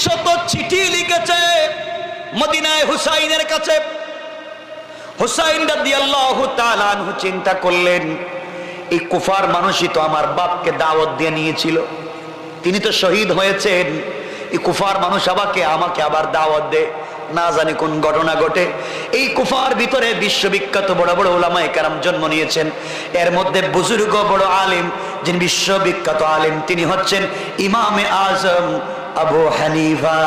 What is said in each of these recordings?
শত চিঠি লিখেছে মদিনায় হুসাইনের কাছে। হুসাইন রাদিয়াল্লাহু তাআলা আনহু চিন্তা করলেন, এই কুফার মানুষই তো আমার বাপকে দাওয়াত দিয়ে নিয়েছিল, তিনি তো শহীদ হয়েছেন, এই কুফার মানুষ আমাকে আবার দাওয়াত দে, না জানি কোন ঘটনা ঘটে। এই কুফার ভিতরে বিশ্ববিখ্যাত বড় বড় উলামায়ে কেরাম জন্ম নিয়েছেন। এর মধ্যে বুজুর্গ বড় আলেম, যিনি বিশ্ববিখ্যাত আলেম, তিনি হচ্ছেন ইমামে আজম আবু হানিফা।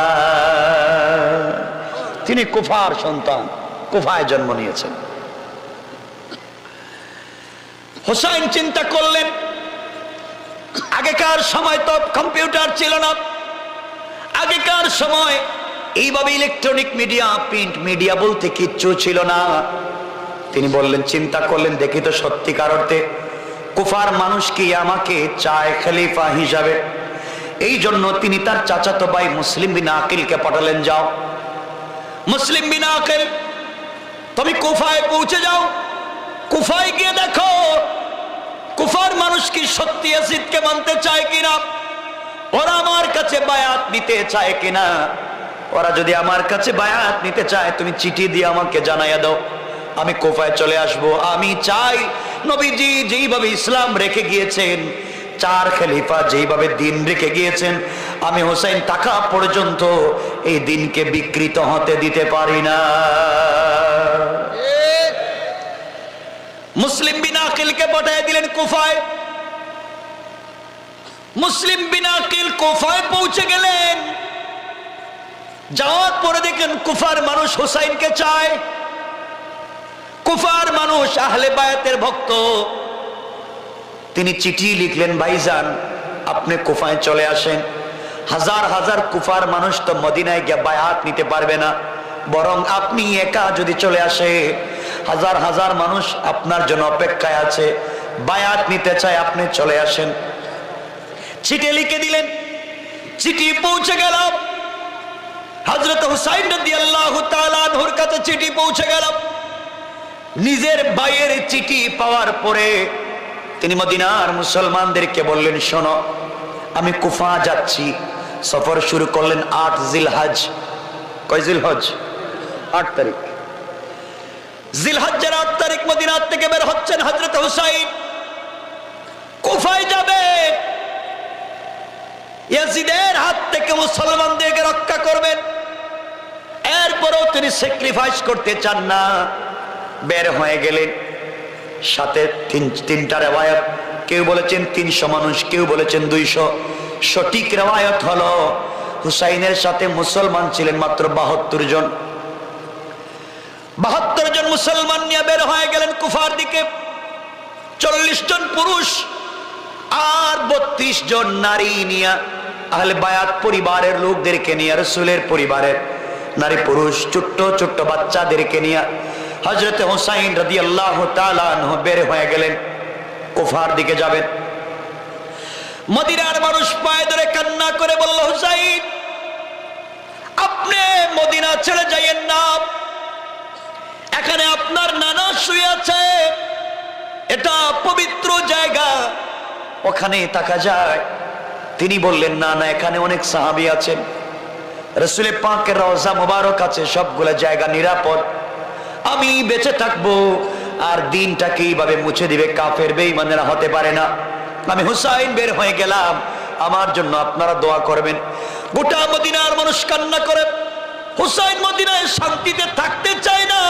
তিনি কুফার সন্তান, কুফায় জন্ম নিয়েছেন। হুসাইন চিন্তা করলেন, আগেকার সময় তো কম্পিউটার ছিল না, আগেকার সময় এইভাবে ইলেকট্রনিক মিডিয়া, প্রিন্ট মিডিয়া বলতে কিচ্ছু ছিল না। তিনি বললেন, চিন্তা করলেন, দেখি তো সত্যিকার অর্থে কুফার মানুষ কি আমাকে চায় খলিফা হিসাবে। এই জন্য তিনি তার চাচাতো ভাই মুসলিম বিন আকিলকে পাঠালেন, যাও মুসলিম বিন আকিল, তুমি কুফায় পৌঁছে যাও, কুফায় গিয়ে দেখো কুফার মানুষ কি সত্যি ইয়াজিদকে মানতে চায় কিনা, ওরা আমার কাছে বায়াত নিতে চায় কিনা। ওরা যদি আমার কাছে বায়াত নিতে চায়, তুমি চিঠি দিয়ে আমাকে জানাইয়া দাও, আমি কুফায় চলে আসব। আমি চাই নবীজি যেইভাবে ইসলাম রেখে গিয়েছেন, চার খলিফা যেইভাবে দিন রেখে গিয়েছেন, আমি হুসাইন টাকা পর্যন্ত এই দিনকে বিকৃত হতে দিতে পারি না। মুসলিম বিন আকিলকে পাঠিয়ে দিলেন কুফায়। মুসলিম বিন আকিল কুফায় পৌঁছে গেলেন। যাওয়ার পরে দেখেন কুফার মানুষ হুসাইনকে চায়, কুফার মানুষ আহলে বায়াতের ভক্ত। তিনি চিঠি লিখলেন, ভাইজান আপনি কুফায় চলে আসেন। হাজার হাজার কুফার মানুষ তো মদিনায় গিয়ে বায়াত নিতে পারবে না, বরং আপনি একা যদি চলে আসে, হাজার হাজার মানুষ আপনার জন্য অপেক্ষায় আছে, বায়াত নিতে চায়, আপনি চলে আসেন। চিঠি লিখে দিলেন, চিঠি পৌঁছে গেল হযরত হুসাইন রাদিয়াল্লাহু তাআলা আনহুর কাছে। চিঠি পৌঁছে গেল। নিজের ভাইয়ের চিঠি পাওয়ার পরে তিনি মদিনার মুসলমানদেরকে বললেন, শোনো আমি কুফা যাচ্ছি। সফর শুরু করলেন 8 জিলহজ। কয় জিলহজ? 8 তারিখ। জিলহজ্জের 8 তারিখ মদিনা থেকে বের হচ্ছেন হযরত হুসাইন। কুফায় যাবে, ইয়াজিদের হাত থেকে মুসলমানদেরকে রক্ষা করবেন। এরপরেও তিনি স্যাক্রিফাইস করতে চান না, বের হয়ে গেলেন। সাথে তিনটা রেওয়ায়াত, কেউ বলেছেন 300 মানুষ, কেউ বলেছেন 200। সঠিক রেওয়ায়াত হলো হুসাইনের সাথে মুসলমান ছিলেন মাত্র 72 জন। 72 জন মুসলমান নিয়ে বের হয়ে গেলেন কুফার দিকে। 40 জন পুরুষ আর 32 জন নারী নিয়ে, আহলে বায়াত পরিবারের লোকদেরকে নিয়ে, রাসূলের পরিবারের নারী পুরুষ ছোট্ট ছোট্ট বাচ্চাদেরকে নিয়ে হযরত হুসাইন রাদিয়াল্লাহু তাআলা আনহু বের হয়ে গেলেন, কুফার দিকে যাবেন। মদিনার মানুষ পায়ে ধরে কান্না করে বলল, হুসাইন আপনি মদিনা ছেড়ে যাইয়েন না, এখানে আপনার নানা শুয়ে আছে, এটা পবিত্র জায়গা, ওখানে থাকা যায়। তিনি বললেন, না না, এখানে অনেক সাহাবী আছেন, রাসূল পাকের রওজা মুবারক আছে, সবগুলা জায়গা নিরাপদ, আমি বেঁচে থাকবো আর দিনটাকে এইভাবে মুছে দিবে কাফের বেঈমানেরা হতে পারে না। আমি হুসাইন বের হয়ে গেলাম, আমার জন্য আপনারা দোয়া করবেন। গোটা মদিনার মানুষ কান্না করে, হুসাইন মদিনায় শান্তিতে থাকতে চায় না।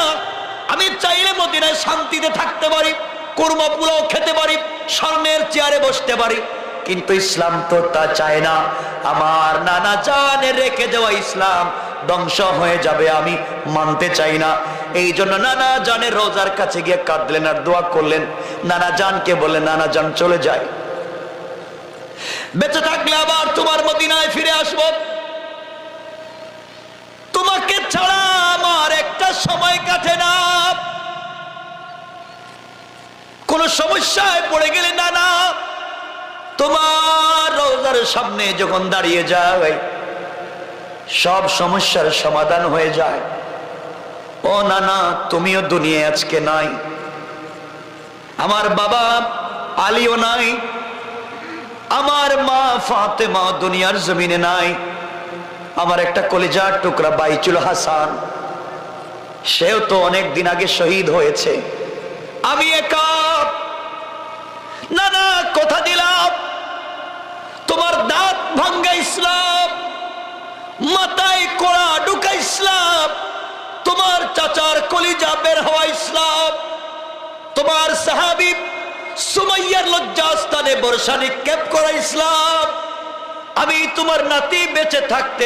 আমি চাইলে মদিনায় শান্তিতে থাকতে পারি, কুরমা পোলাও খেতে পারি, স্বর্ণের চেয়ারে বসতে পারি, কিন্তু ইসলাম তো তা চায় না। আমার নানা জানে রেখে যাওয়া ইসলাম ধ্বংস হয়ে যাবে, আমি মানতে চাই না। এই জন্য নানা জানের রোজার কাছে গিয়ে কাঁদলেন আর দোয়া করলেন। নানা জানকে বললেন, নানা জান চলে যায়, বেঁচে থাকলে আবার তোমার মদিনায় ফিরে আসব, তোমাকে ছাড়া আমার একটা সময় কাটে না। কোন সমস্যায় পড়ে গেলে নানা তোমার রোজার সামনে যখন দাঁড়িয়ে যায়, সব সমস্যার সমাধান হয়ে যায়। ও নানা, তুমিও দুনিয়ায় আজকে নাই, আমার বাবা আলীও নাই, আমার মা ফাতেমা দুনিয়ার জমিনে নাই, আমার একটা কলিজার টুকরা বাইচুল হাসান, সেও তো অনেক দিন আগে শহীদ হয়েছে। আমি একা না না কথা দিলাম, তোমার দাঁত ভাঙ্গা ইসলাম, মাথায় কোড়া ঢুকা ইসলাম, তোমার চাচার কলিজা বের হওয়া ইসলাম, তোমার সাহাবী সুমাইয়ার লজ্জাস্থানে বর্ষা নিক্ষেপ করা ইসলাম। আমি তোমার নাতি বেঁচে থাকতে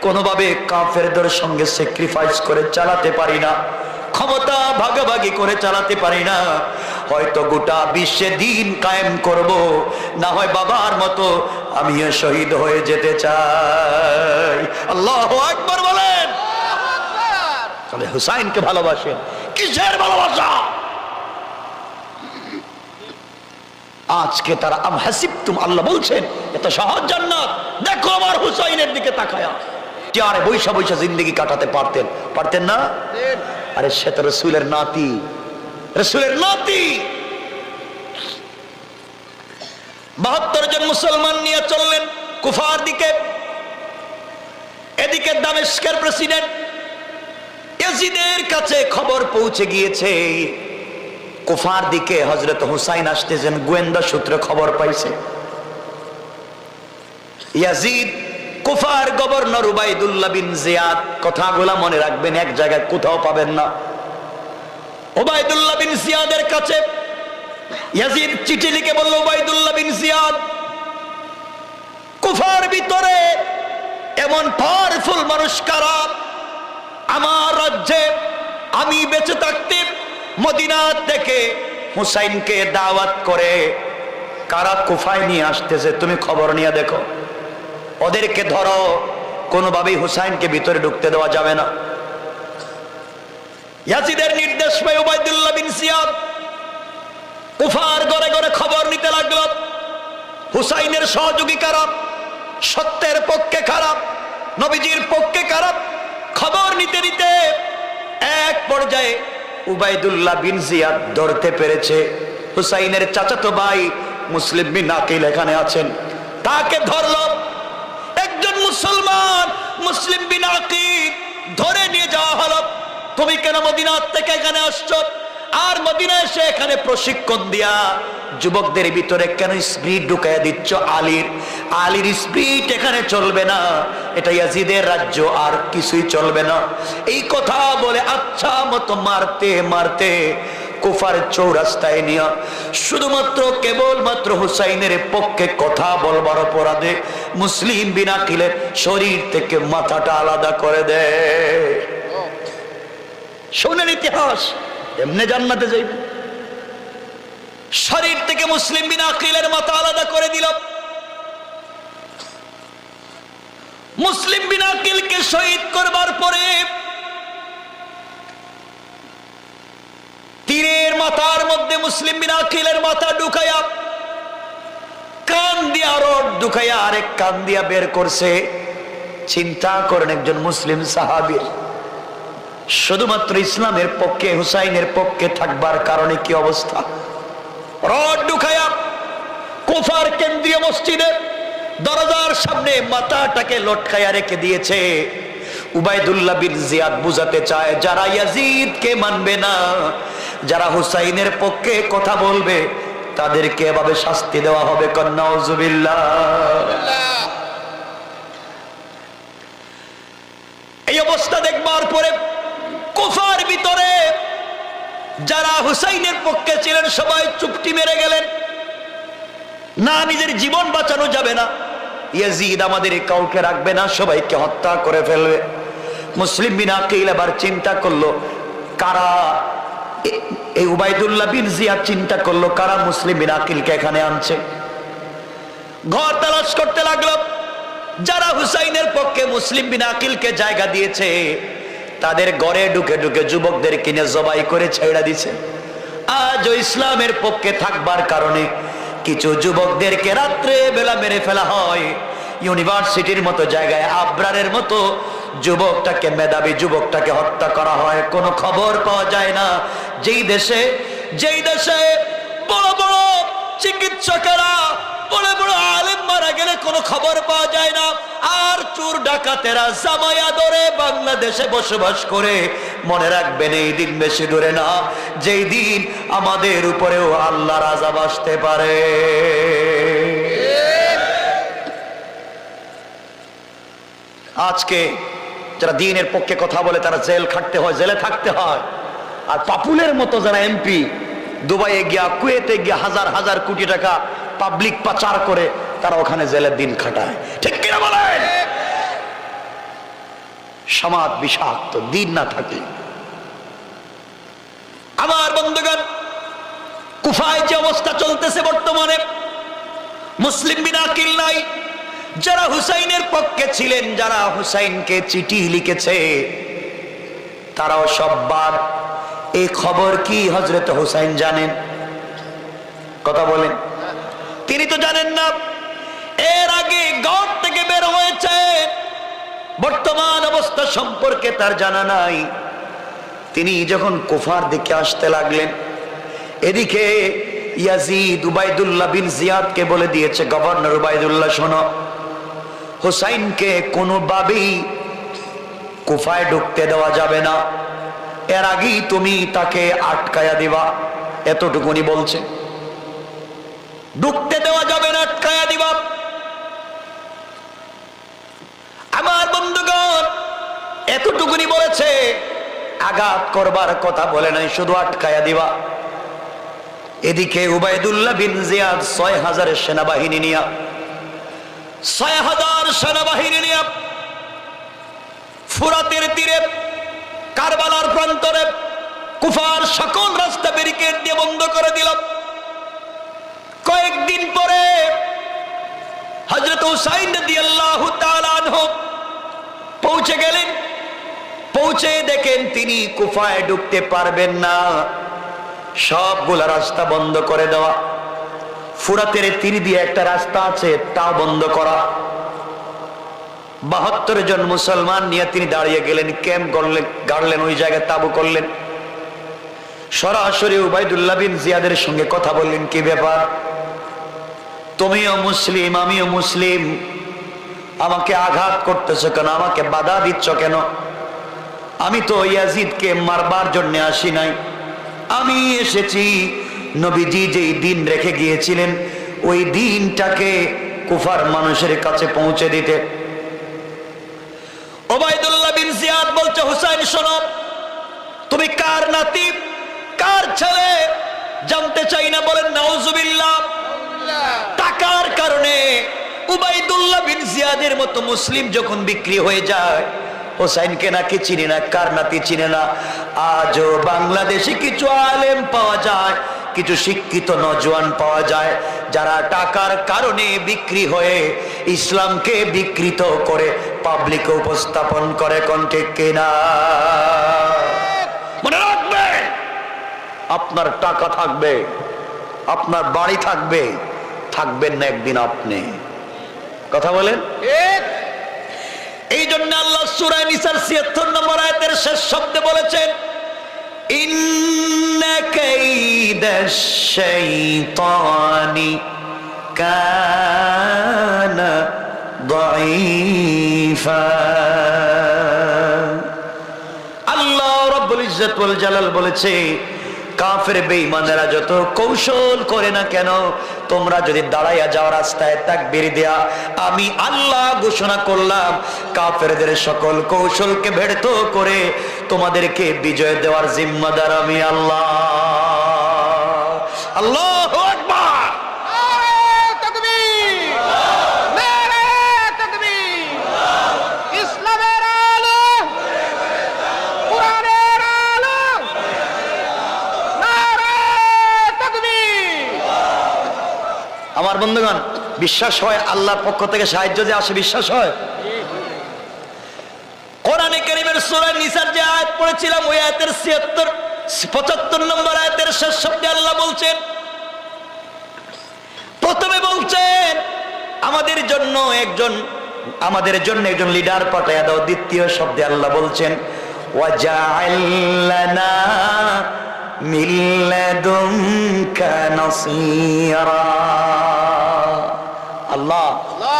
কোনোভাবে কাফেরদের সঙ্গে স্যাক্রিফাইস করে চালাতে পারি না, ক্ষমতা ভাগাভাগি করে চালাতে পারি না। হয়তো গোটা বিশ্বে দিন কায়েম করব, না হয় বাবার মতো আমিও শহীদ হয়ে যেতে চাই। আল্লাহু আকবার বলেন। তাহলে হুসাইনকে ভালোবাসেন, কিসের ভালোবাসা? আজকে তারা আম হাসিবতুম, আল্লাহ বলছেন এত সহজ জান্নাত, দেখো আমার হুসাইনের দিকে তাকায়া। আরে বৈশা বৈশা জিন্দগি কাটাতে পারতেন, পারতেন না? আরে সে তো রসুলের নাতি, রসুলের নাতি। 72 জন মুসলমান নিয়ে চললেন কুফার দিকে। এদিকে দামেস্কের প্রেসিডেন্ট ইয়াজিদের কাছে খবর পৌঁছে গিয়েছে, কুফার দিকে হযরত হুসাইন আসতেছেন। গোয়েন্দা সূত্রে খবর পাইছে ইয়াজিদ কুফার গভর্নর উবাইদুল্লাহ বিন জিয়াদ, কথাগুলা মনে রাখবেন, এক জায়গায় কোথাও পাবেন না। উবাইদুল্লাহ বিন জিয়াদের কাছে ইয়াজিদ চিঠি লিখে বলল, উবাইদুল্লাহ বিন জিয়াদ, কুফার ভিতরে এমন পাওয়ারফুল মানুষ কারা? আমার রাজ্যে আমি বেঁচে থাকতে মদিনা থেকে হুসাইনকে দাওয়াত করে কারা কুফায় নিয়ে আসতেছে, তুমি খবর নিয়ে দেখো, ওদেরকে ধরো, কোনোভাবেই হুসাইনকে ভিতরে ঢুকতে দেওয়া যাবে না। ইয়াজিদের নির্দেশ পেয়ে উবাইদুল্লাহ বিন জিয়াদ কুফার ঘরে ঘরে খবর নিতে লাগলো, হুসাইনের সহযোগী কারা, সত্যের পক্ষে খারাপ, নবীজির পক্ষে খারাপ। খবর নিতে নিতে এক পর্যায়ে উবাইদুল্লাহ বিন জিয়াদ ধরতে পেরেছে হুসাইনের চাচাতো ভাই মুসলিম বিন আকিল এখানে আছেন, তাকে ধরলো। একজন মুসলমান মুসলিম বিন আকিল ধরে নিয়ে যাওয়া হলো। তুমি কেন মদিনা থেকে এখানে আসছো? আর মদিনা এসে এখানে প্রশিক্ষণ দিয়া যুবকদের ভিতরে কেন স্পিরিট ঢুকাইয়া দিচ্ছ? আলীর স্পিরিট এখানে চলবে না, এটা ইয়াজিদের রাজ্য, আর কিছুই চলবে না। এই কথা বলে আচ্ছা মতো মারতে মারতে কুফার চৌরাস্তায় নিয়ে শুধুমাত্র কেবলমাত্র হুসাইনের পক্ষে কথা বলবার অপরাধে মুসলিম বিন আকিলের শরীর থেকে মাথাটা আলাদা করে দেয়। শোনেন ইতিহাস, এমনি জান্নাতে যাইবে। শরীর থেকে মুসলিম বিন আকিলের মাথা আলাদা করে দিল। মুসলিম বিন আকিলকে শহীদ করবার পরে তীরের মাথার মধ্যে মুসলিম বিন আকিলের মাথা ঢুকাইয়া কান দিয়া রড ঢুকাইয়া আরেক কান দিয়া বের করছে। চিন্তা করেন, একজন মুসলিম সাহাবীর শুধুমাত্র ইসলামের পক্ষে, হুসাইনের পক্ষে থাকবার কারণে কি অবস্থা। রড ঢুকাইয়া কুফার কেন্দ্রীয় মসজিদের দরজার সামনে মাথাটাকে লটকাইয়া রেখে দিয়েছে। উবাইদুল্লাহ বিন জিয়াদ বুঝাতে চায়, যারা ইয়াজিদকে মানবে না, যারা হুসাইনের পক্ষে কথা বলবে, তাদেরকে এভাবে শাস্তি দেওয়া হবে। নাউজুবিল্লাহ। এই অবস্থা দেখবার পরে কুফার ভিতরে যারা হুসাইনের পক্ষে ছিলেন সবাই চুপটি মেরে গেলেন। না, নিজের জীবন বাঁচানো যাবে না, ইয়াজিদ আমাদের কাউকে রাখবে না, সবাইকে হত্যা করে ফেলবে। মুসলিম বিন আকিল এবার চিন্তা করলো কারা, এই উবাইদুল্লাহ বিন জিয়াদ চিন্তা করলো কারা মুসলিম বিন আকিলকে এখানে আনছে। ঘর তালাশ করতে লাগলো। যারা হুসাইনের পক্ষে মুসলিম বিন আকিলকে জায়গা দিয়েছে তাদের ঘরে ঢুকে ঢুকে যুবকদের কিনে জবাই করে ছেড়ে দিছে। আজ ইসলামের পক্ষে থাকবার কারণে কিছু যুবকদেরকে রাত্রে বেলা মেরে ফেলা হয়। ইউনিভার্সিটির মতো জায়গায় আবরারের মতো যুবকটাকে, মেধাবী যুবকটাকে হত্যা করা হয়, কোনো খবর পাওয়া যায় না। যেই দেশে বড় বড় চিকিৎসকেরা, বড় বড় আলেম মারা গেলে কোনো খবর পাওয়া যায় না। আর আর চোর ডাকাতেরা জামায়া ধরে বাংলাদেশে বসবাস করে। মনে রাখবেন এই দিন বেশি দূরে না, যেই দিন আমাদের উপরেও আল্লাহর আযাব আসতে পারে। আজকে যারা দ্বীনের পক্ষে কথা বলে তারা জেল খাটতে হয়, জেলে থাকতে হয়। আর পাপুলের মতো যারা এমপি দুবাইয়ে গিয়া কুয়েতে গিয়া হাজার হাজার কোটি টাকা পাবলিক পাচার করে তারা ওখানে জেলের দিন খাটায়। ঠিক কিনা বলেন? সমাজ বিষাক্ত দিন না থাকলে। আমার বন্ধুগণ, কুফায় যে অবস্থা চলতেছে বর্তমানে, মুসলিম বিনা আকিল নাই। যারা হুসাইনের পক্ষে ছিলেন, যারা হুসাইনকে চিঠি লিখেছে, তারাও সব বাদ। এই খবর কি হযরত হুসাইন জানেন? কথা বলেন। তিনি তো জানেন না। এর আগে ঘর থেকে বের হয়েছে, বর্তমান অবস্থা সম্পর্কে তার জানা নাই। তিনি যখন কুফার দিকে আসতে লাগলেন, এদিকে ইয়াজিদ উবাইদুল্লাহ বিন জিয়াদকে বলে দিয়েছে, গভর্নর উবাইদুল্লাহ শোনো, হুসাইনকে কোনোভাবেই কুফায় ঢুকতে দেওয়া যাবে না, এর আগেই তুমি তাকে আটকায়া দিবা। এতটুকুনি বলছে, ঢুকতে দেওয়া যাবে না, আটকায়া দিবা। আমার বন্ধুগণ, এতটুকুনি বলেছে, আঘাত করবার কথা বলে নাই, শুধু আটকায়া দিবা। এদিকে উবাইদুল্লাহ বিন জিয়াদ ৬,০০০ সেনাবাহিনী নিয়া ৬,০০০ সেনাবাহিনী নিয়া ফুরাতের তীরে, কারবালার প্রান্তরে কুফার সকল রাস্তা ব্যারিকেড দিয়ে বন্ধ করে দিল। কয়েকদিন পরে হযরত হুসাইন রাদিয়াল্লাহু তাআলা আনহু পৌঁছে গেলেন। পৌঁছে দেখেন তিনি কুফায় ঢুকতে পারবেন না, সবগুলা রাস্তা বন্ধ করে দেওয়া। ফুরাতের তীর দিয়ে একটা রাস্তা আছে, তা বন্ধ করা। ৭২ জন মুসলমান নিয়ে তিনি দাঁড়িয়ে গেলেন, ক্যাম্প গাড়লেন, ওই জায়গায় তাবু করলেন। সরাসরি উবাইদুল্লাহ বিন জিয়াদের সঙ্গে কথা বললেন, কি ব্যাপার, তুমিও মুসলিম আমিও মুসলিম, আমাকে আঘাত করতেছ কেন, আমাকে বাধা দিচ্ছ কেন? আমি তো ইয়াজিদকে মারবার জন্য আসি নাই, আমি এসেছি নবীজি যেই দিন রেখে গিয়েছিলেন ওই দিনটাকে কুফার মানুষের কাছে পৌঁছে দিতে। উবাইদুল্লাহ বিন জিয়াদ বলছে, হুসাইন শোনো, তুমি কার নাতি, কার ছেলে জানতে চাই না? বলেন নাউজুবিল্লাহ। টাকার কারণে উবাইদুল্লাহ বিন জিয়াদের মতো মুসলিম যখন বিক্রি হয়ে যায়, হুসাইনকে নাকি চিনে না, কার নাতি চিনে না। আজও বাংলাদেশে কিছু আলেম পাওয়া যায়, কিছু শিক্ষিত নওজোয়ান পাওয়া যায়, যারা টাকার কারণে বিক্রি হয়ে ইসলামকে বিকৃত করে পাবলিকে উপস্থাপন করে। কোন ঠিক কিনা? মনে রাখবেন, আপনার টাকা থাকবে, আপনার বাড়ি থাকবে, থাকবেন না একদিন আপনি। কথা বলেন। এই জন্য আল্লাহ সূরা নিসার ৭৬ নম্বর আয়াতের শেষ শব্দে বলেছেন, ইন্না কাইদাশ শাইতানি কানা দাঈফা। আল্লাহ রাব্বুল ইজ্জত ওয়াল জালাল বলেছে, কাফের বেঈমানেরা যত কৌশল করে না কেন, তোমরা যদি দাঁড়াইয়া যাও রাস্তায় তাকবীর দেয়া, আমি আল্লাহ ঘোষণা করলাম কাফেরদের সকল কৌশলকে ব্যর্থ করে তোমাদেরকে বিজয় দেওয়ার জিম্মাদার আমি আল্লাহ। আল্লাহু আকবার। নারে তাকবীর, নারে তাকবীর। ইসলামের আলো, কুরআনের আলো, নারে তাকবীর। আমার বন্ধুগণ, বিশ্বাস হয় আল্লাহর পক্ষ থেকে সাহায্য যে আসে? বিশ্বাস হয়? কোরআনে কারীমের সূরা নিসার যে আয়াত পড়েছিলাম, ওই আয়াতের ৭৫ নম্বর আয়াতের শেষ শব্দে আল্লাহ বলছেন, প্রথমে বলছেন আমাদের জন্য একজন লিডার পাঠায়া দাও। দ্বিতীয় শব্দে আল্লাহ বলছেন, ওয়াজআল লানা মিন লাদুনকা নাসীরা। আল্লাহ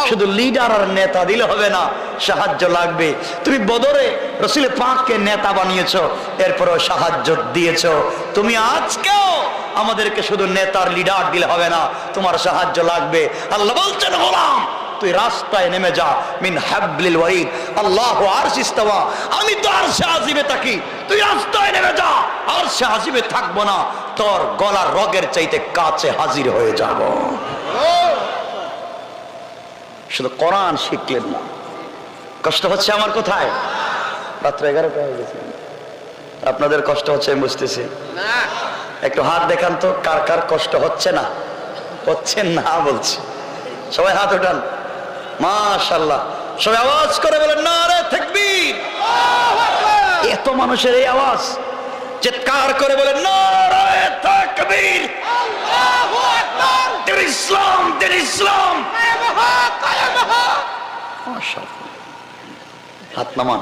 শুধু লিডার আর নেতা দিলে হবে না, সাহায্য লাগবে। তুমি বদরে রসুল পাককে নেতা বানিয়েছো, এরপরও সাহায্য দিয়েছো। তুমি আজকেও আমাদেরকে শুধু নেতার লিডার দিলে হবে না, তোমার সাহায্য লাগবে। আল্লাহ বলছেন গোলাম তুই রাস্তায় নেমে যা, মিন হাবলিল ওয়ারিদ আল্লাহু আরশিস ইস্তাওয়া, আমি তো আরশে আজিমে থাকি, তুই রাস্তায় নেমে যা, আরশে আজিমে থাকবো না, তোর গলার রগের চাইতে কাছে হাজির হয়ে যাব। শুধু কোরআন শিখলেন না, কষ্ট হচ্ছে আমার কোথায়? রাত্র 11টা হয়ে গেছে, আপনাদের কষ্ট হচ্ছে আমি বুঝতেছি। একটু হাত দেখান তো, কার কার কষ্ট হচ্ছে না? হচ্ছে না বলছি, সবাই হাত উঠান। মাশাআল্লাহ, সবাই আওয়াজ করে বলেন নারে তাকবীর। এত মানুষের এই আওয়াজ, চিৎকার করে বলেন নারে তাকবীর। আল্লাহু আকবার। দিন ইসলাম, দিন ইসলাম। মাশাআল্লাহ, হাত নামান।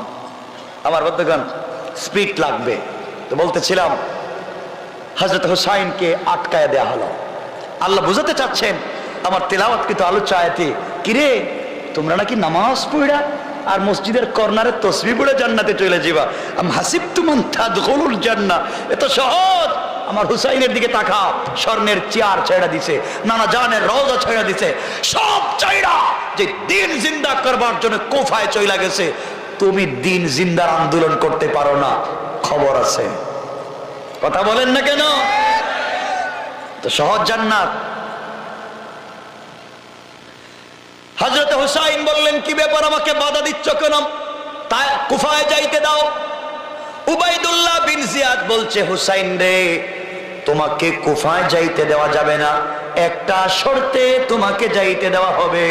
আমার বন্ধুগণ, স্পিড লাগবে তো বলতেছিলাম, হযরত হুসাইনকে আটকায় দেয়া হলো। আল্লাহ বুঝাতে চাচ্ছেন আমার তেলাওয়াতকৃত আলোচ্য আয়াতে, কিরে তোমরা নাকি নামাজ পড়া আর মসজিদের কর্নারে তসবিহ পড়ে জান্নাতে চলে যাবা, আম হাসিবতুম আন তাদখুলুল জান্নাহ, এত সহজ। আমার হুসাইনের দিকে তাকাও, স্বর্ণের চেয়ার ছেড়ে দিছে, নানা জানের রওজা ছেড়ে দিছে, সব চাইরা যে দিন জিন্দা করবার জন্য কুফায় চলে গেছে। তুমি দিন জিন্দার আন্দোলন করতে পারো না, খবর আছে। কথা বলেন না কেন? তো সহজ জান্নাত। হযরত হুসাইন বললেন, কি ব্যাপার, আমাকে বাধা দিচ্ছ কেন? তাই কুফায় যাইতে দাও। উবাইদুল্লাহ বিন জিয়াদ বলছে, হুসাইন রে, তোমাকে কুফায় যাইতে দেওয়া যাবে না, একটা শর্তে তোমাকে যাইতে দেওয়া হবে।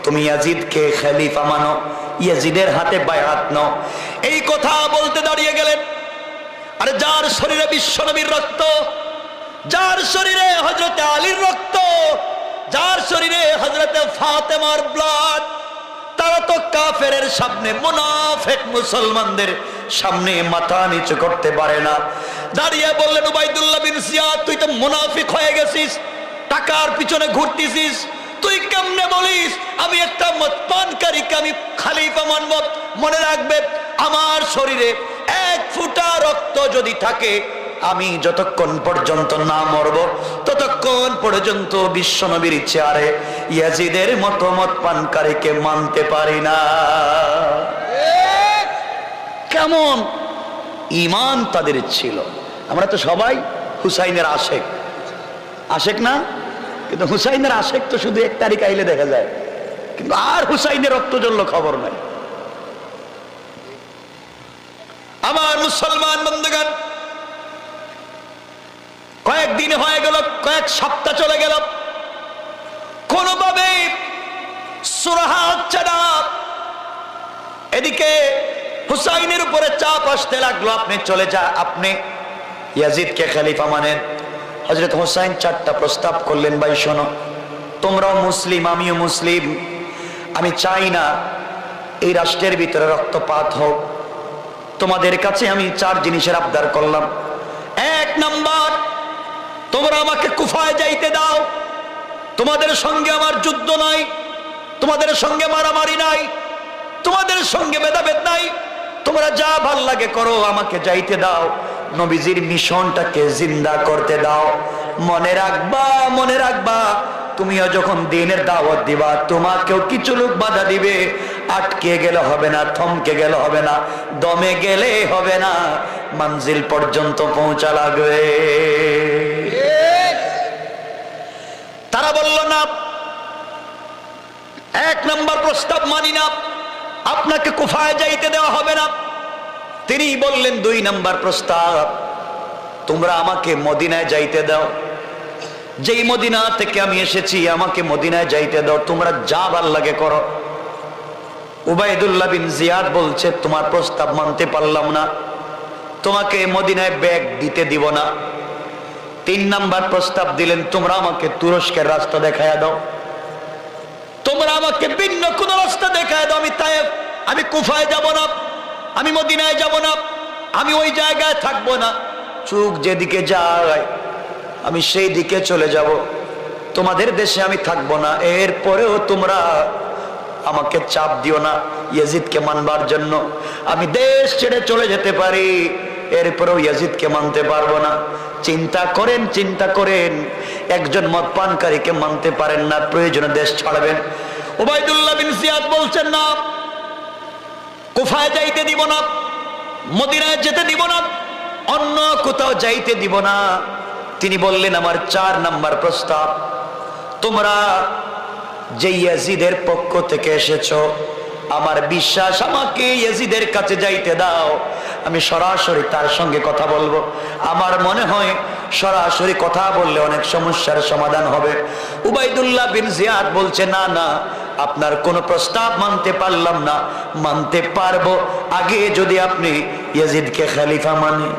তুমি ইয়াজিদকে খলিফা মানো, ইয়াজিদের হাতে বায়াত নাও। এই কথা বলতে দাঁড়িয়ে গেলেন। আরে যার শরীরে বিশ্বনবীর রক্ত, যার শরীরে হযরত আলীর রক্ত, যার শরীরে হযরতে ফাতেমার ব্লাড, তারা তো কাফেরের সামনে, মুনাফিক মুসলমানদের সামনে মাথা নিচু করতে পারে না। দাঁড়িয়ে বললেন, উবাইদুল্লাহ বিন জিয়াদ, তুই তো মুনাফিক হয়ে গেছিস, টাকার পিছনে ঘুরতেছিস। তুই কেমনে বলিস আমি একটা মদপানকারীকে আমি খলিফা মানব? মনে রাখবে, আমার শরীরে এক ফোঁটা রক্ত যদি থাকে, আমি যতক্ষণ পর্যন্ত না মরব ততক্ষণ পর্যন্ত বিশ্বনবীর চেয়ারে ইয়াজিদের মতো মদপানকারীকে মানতে পারি না। কেমন ঈমান তাদের ছিল! আমরা তো সবাই হুসাইনের আশেক, আশেক না? কিন্তু হুসাইনের আশেক তো শুধু 1 তারিখ আইলে দেখা যায়, কিন্তু আর হুসাইনের রক্ত জ্বলল খবর নাই। আমার মুসলমান বন্ধুগণ, কয়েকদিন হয়ে গেল, কয়েক সপ্তাহ চলে গেল, কোনোভাবে সুরাহা হচ্ছে না। এদিকে হুসাইনের উপরে চাপ আসতে লাগলো, আপনি চলে যা, আপনি ইয়াজিদকে খলিফা মানেন। হযরত হুসাইন 4টা প্রস্তাব করলেন, ভাই শোনো, তোমরাও মুসলিম, আমিও মুসলিম, আমি চাই না এই রাষ্ট্রের ভিতরে রক্তপাত হোক। তোমাদের কাছে আমি 4 জিনিসের আবদার করলাম। 1 নাম্বার, তোমরা আমাকে কুফায় যাইতে দাও। তোমাদের সঙ্গে আমার যুদ্ধ নাই, তোমাদের সঙ্গে মারামারি নাই, তোমাদের সঙ্গে ভেদাভেদ নাই, তোমরা যা ভাল লাগে করো, আমাকে যাইতে দাও। নবীজির মিশনটাকে জিন্দা করতে দাও। মনে রাখবা, মনে রাখবা, তুমিও যখন দিনের দাওয়াত দিবা, তোমাকেও কিছু লোক বাধা দিবে। আটকে গেলে হবে না, থমকে গেলে হবে না, দমে গেলে হবে না, মঞ্জিল পর্যন্ত পৌঁছা লাগবে। তারা বলল না, 1 নম্বর প্রস্তাব মানি না, আপনাকে কুফায় যাইতে দেওয়া হবে না। তিনি বললেন, 2 নম্বর প্রস্তাব, তোমরা আমাকে মদিনায় যাইতে দাও। যেই মদিনা থেকে আমি এসেছি, আমাকে মদিনায় যাইতে দাও, তোমরা যা ভাল লাগে করো। উবাইদুল্লাহ বিন জিয়াদ বলছে, তোমার প্রস্তাব মানতে পারলাম না, তোমাকে মদিনায় ব্যাগ দিতে দিব না। 3 নম্বর প্রস্তাব দিলেন, তোমরা আমাকে তুরস্কের রাস্তা দেখায় দাও, তোমরা আমাকে ভিন্ন কোন রাস্তা দেখায় দাও। আমি তায়েফ, আমি কুফায় যাব না, আমি মদিনায় যাব না, আমি ওই জায়গায় থাকবো না, চোখ যেদিকে যায় আমি সেই দিকে চলে যাব, তোমাদের দেশে আমি থাকবো না। এরপরেও তোমরা আমাকে চাপ দিও না ইয়াজিদকে মানবার জন্য। আমি দেশ ছেড়ে চলে যেতে পারি, এরপরেও ইয়াজিদকে মানতে পারবো না। চিন্তা করেন, একজন মদ পানকারীকে মানতে পারেন না, প্রয়োজনে দেশ ছাড়বেন। উবাইদুল্লাহ বিন জিয়াদ বলছেন না, কুফায় যাইতে দিব না, মদিনায় যেতে দিব না, অন্য কোথাও যাইতে দিব না। তিনি বললেন, আমার 4 নাম্বার প্রস্তাব, তোমরা যে ইয়াজিদের পক্ষ থেকে এসেছো, আমার বিশ্বাস, আমাকে ইয়াজিদের কাছে যাইতে দাও, আমি সরাসরি তার সঙ্গে কথা বলবো। আমার মনে হয় সরাসরি কথা বললে অনেক সমস্যার সমাধান হবে। উবাইদুল্লাহ বিন জিয়াদ বলছে, না না, আপনার কোনো প্রস্তাব মানতে পারলাম না, মানতে পারবো আগে যদি আপনি ইয়াজিদকে খলিফা মানে।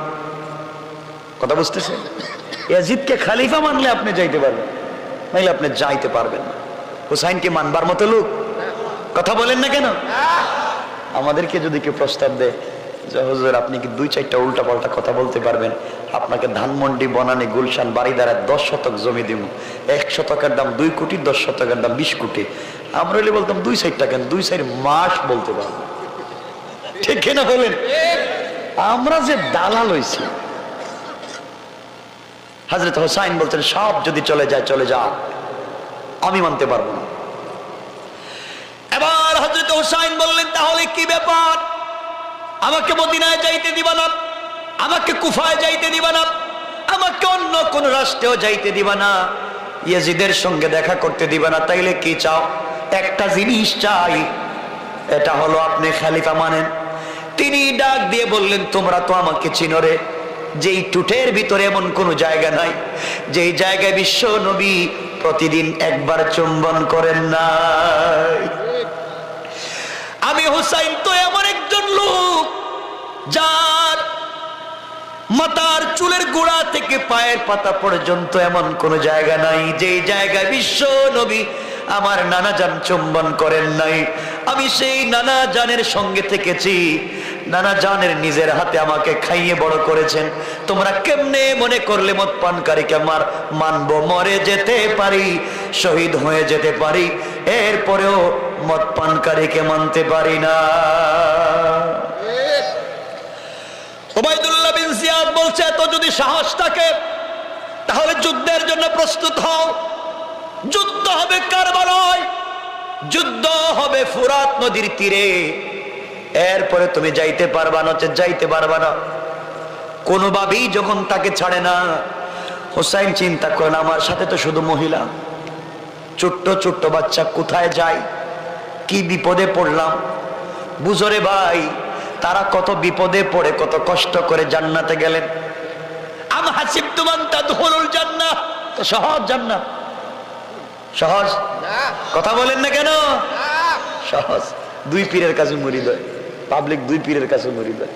কথা বুঝতেছেন? ইয়াজিদকে খলিফা মানলে আপনি যাইতে পারবেন, নাইলে আপনি যাইতে পারবেন না। হুসাইনকে মানবার মতো লোক? কথা বলেন না কেন? আমাদেরকে যদি কেউ প্রস্তাব দেয় যে হুজুর আপনি কি 2-4টা উল্টা পাল্টা কথা বলতে পারবেন, আপনাকে ধানমন্ডি, বনানী, গুলশান, বাড়িদারা 10 শতক জমি দিব, 1 শতকের দাম 2 কোটি, 10 শতকের দাম 20 কোটি। আমরা হলে বলতাম 2-4টা কেন, 2-4 মাস বলতে পারবো। ঠিক কিনা বলেন? আমরা যে দালাল হইছি। হযরত হুসাইন বলছেন, সব যদি চলে যায় চলে যা, আমি মানতে পারবো না। এবার হযরত হুসাইন বললেন, তাহলে কি ব্যাপার? আমাকে মদিনায় যাইতে দিবা না, আমাকে কুফায় যাইতে দিবা না, আমাকে অন্য কোন রাষ্ট্রেও যাইতে দিবা না, ইয়াজিদের সঙ্গে দেখা করতে দিবা না, তাইলে কি চাও? একটা জিনিস চাই, এটা হলো আপনি খলিফা মানেন। তিনি ডাক দিয়ে বললেন, তোমরা তো আমাকে চিনো রে, যেই টুটের ভিতরে এমন কোন জায়গা নাই যেই জায়গায় বিশ্ব নবী প্রতিদিন একবার চুম্বন করেন নাই। আমি হুসাইন তো এমন একজন লোক যার মাথার চুলের গোড়া থেকে পায়ের পাতা পর্যন্ত এমন কোন জায়গা নাই যেই জায়গায় বিশ্ব নবী আমার নানা জান চুম্বন করেন নাই। আমি সেই নানা জানের সঙ্গে থেকেছি, নানা জানের নিজের হাতে আমাকে খাইয়ে বড় করেছেন। তোমরা কেমনে মনে করলে মদ পানকারীকে মানবো? মরে যেতে পারি, শহীদ হয়ে যেতে পারি, এরপরেও মদ পানকারীকে মানতে পারি না। উবাইদুল্লাহ বিন জিয়াদ বলছে, তো যদি সাহস থাকে তাহলে যুদ্ধের জন্য প্রস্তুত হও। যুদ্ধ হবে কারবালায়, যুদ্ধ হবে ফুরাত নদীর তীরে, এরপরে তুমি যাইতে পারবা না, যাইতে পারবা না। কোনোভাবেই যখন তাকে ছাড়ে না, হুসাইন চিন্তা করেন, আমার সাথে তো শুধু মহিলা, ছোট্ট ছোট্ট বাচ্চা, কোথায় যাই, কি বিপদে পড়লাম। বুঝরে ভাই, তারা কত বিপদে পড়ে কত কষ্ট করে জান্নাতে গেলেন। আম হাসিবতুম আন তাদখুলুল জান্নাহ, তো সহজ জান্নাত, সহজ কথা বলেন না কেন? সহজ। 2 পীরের কাছে মুরিদ হয়, পাবলিক 2 পীরের কাছে মুরিদ হয়।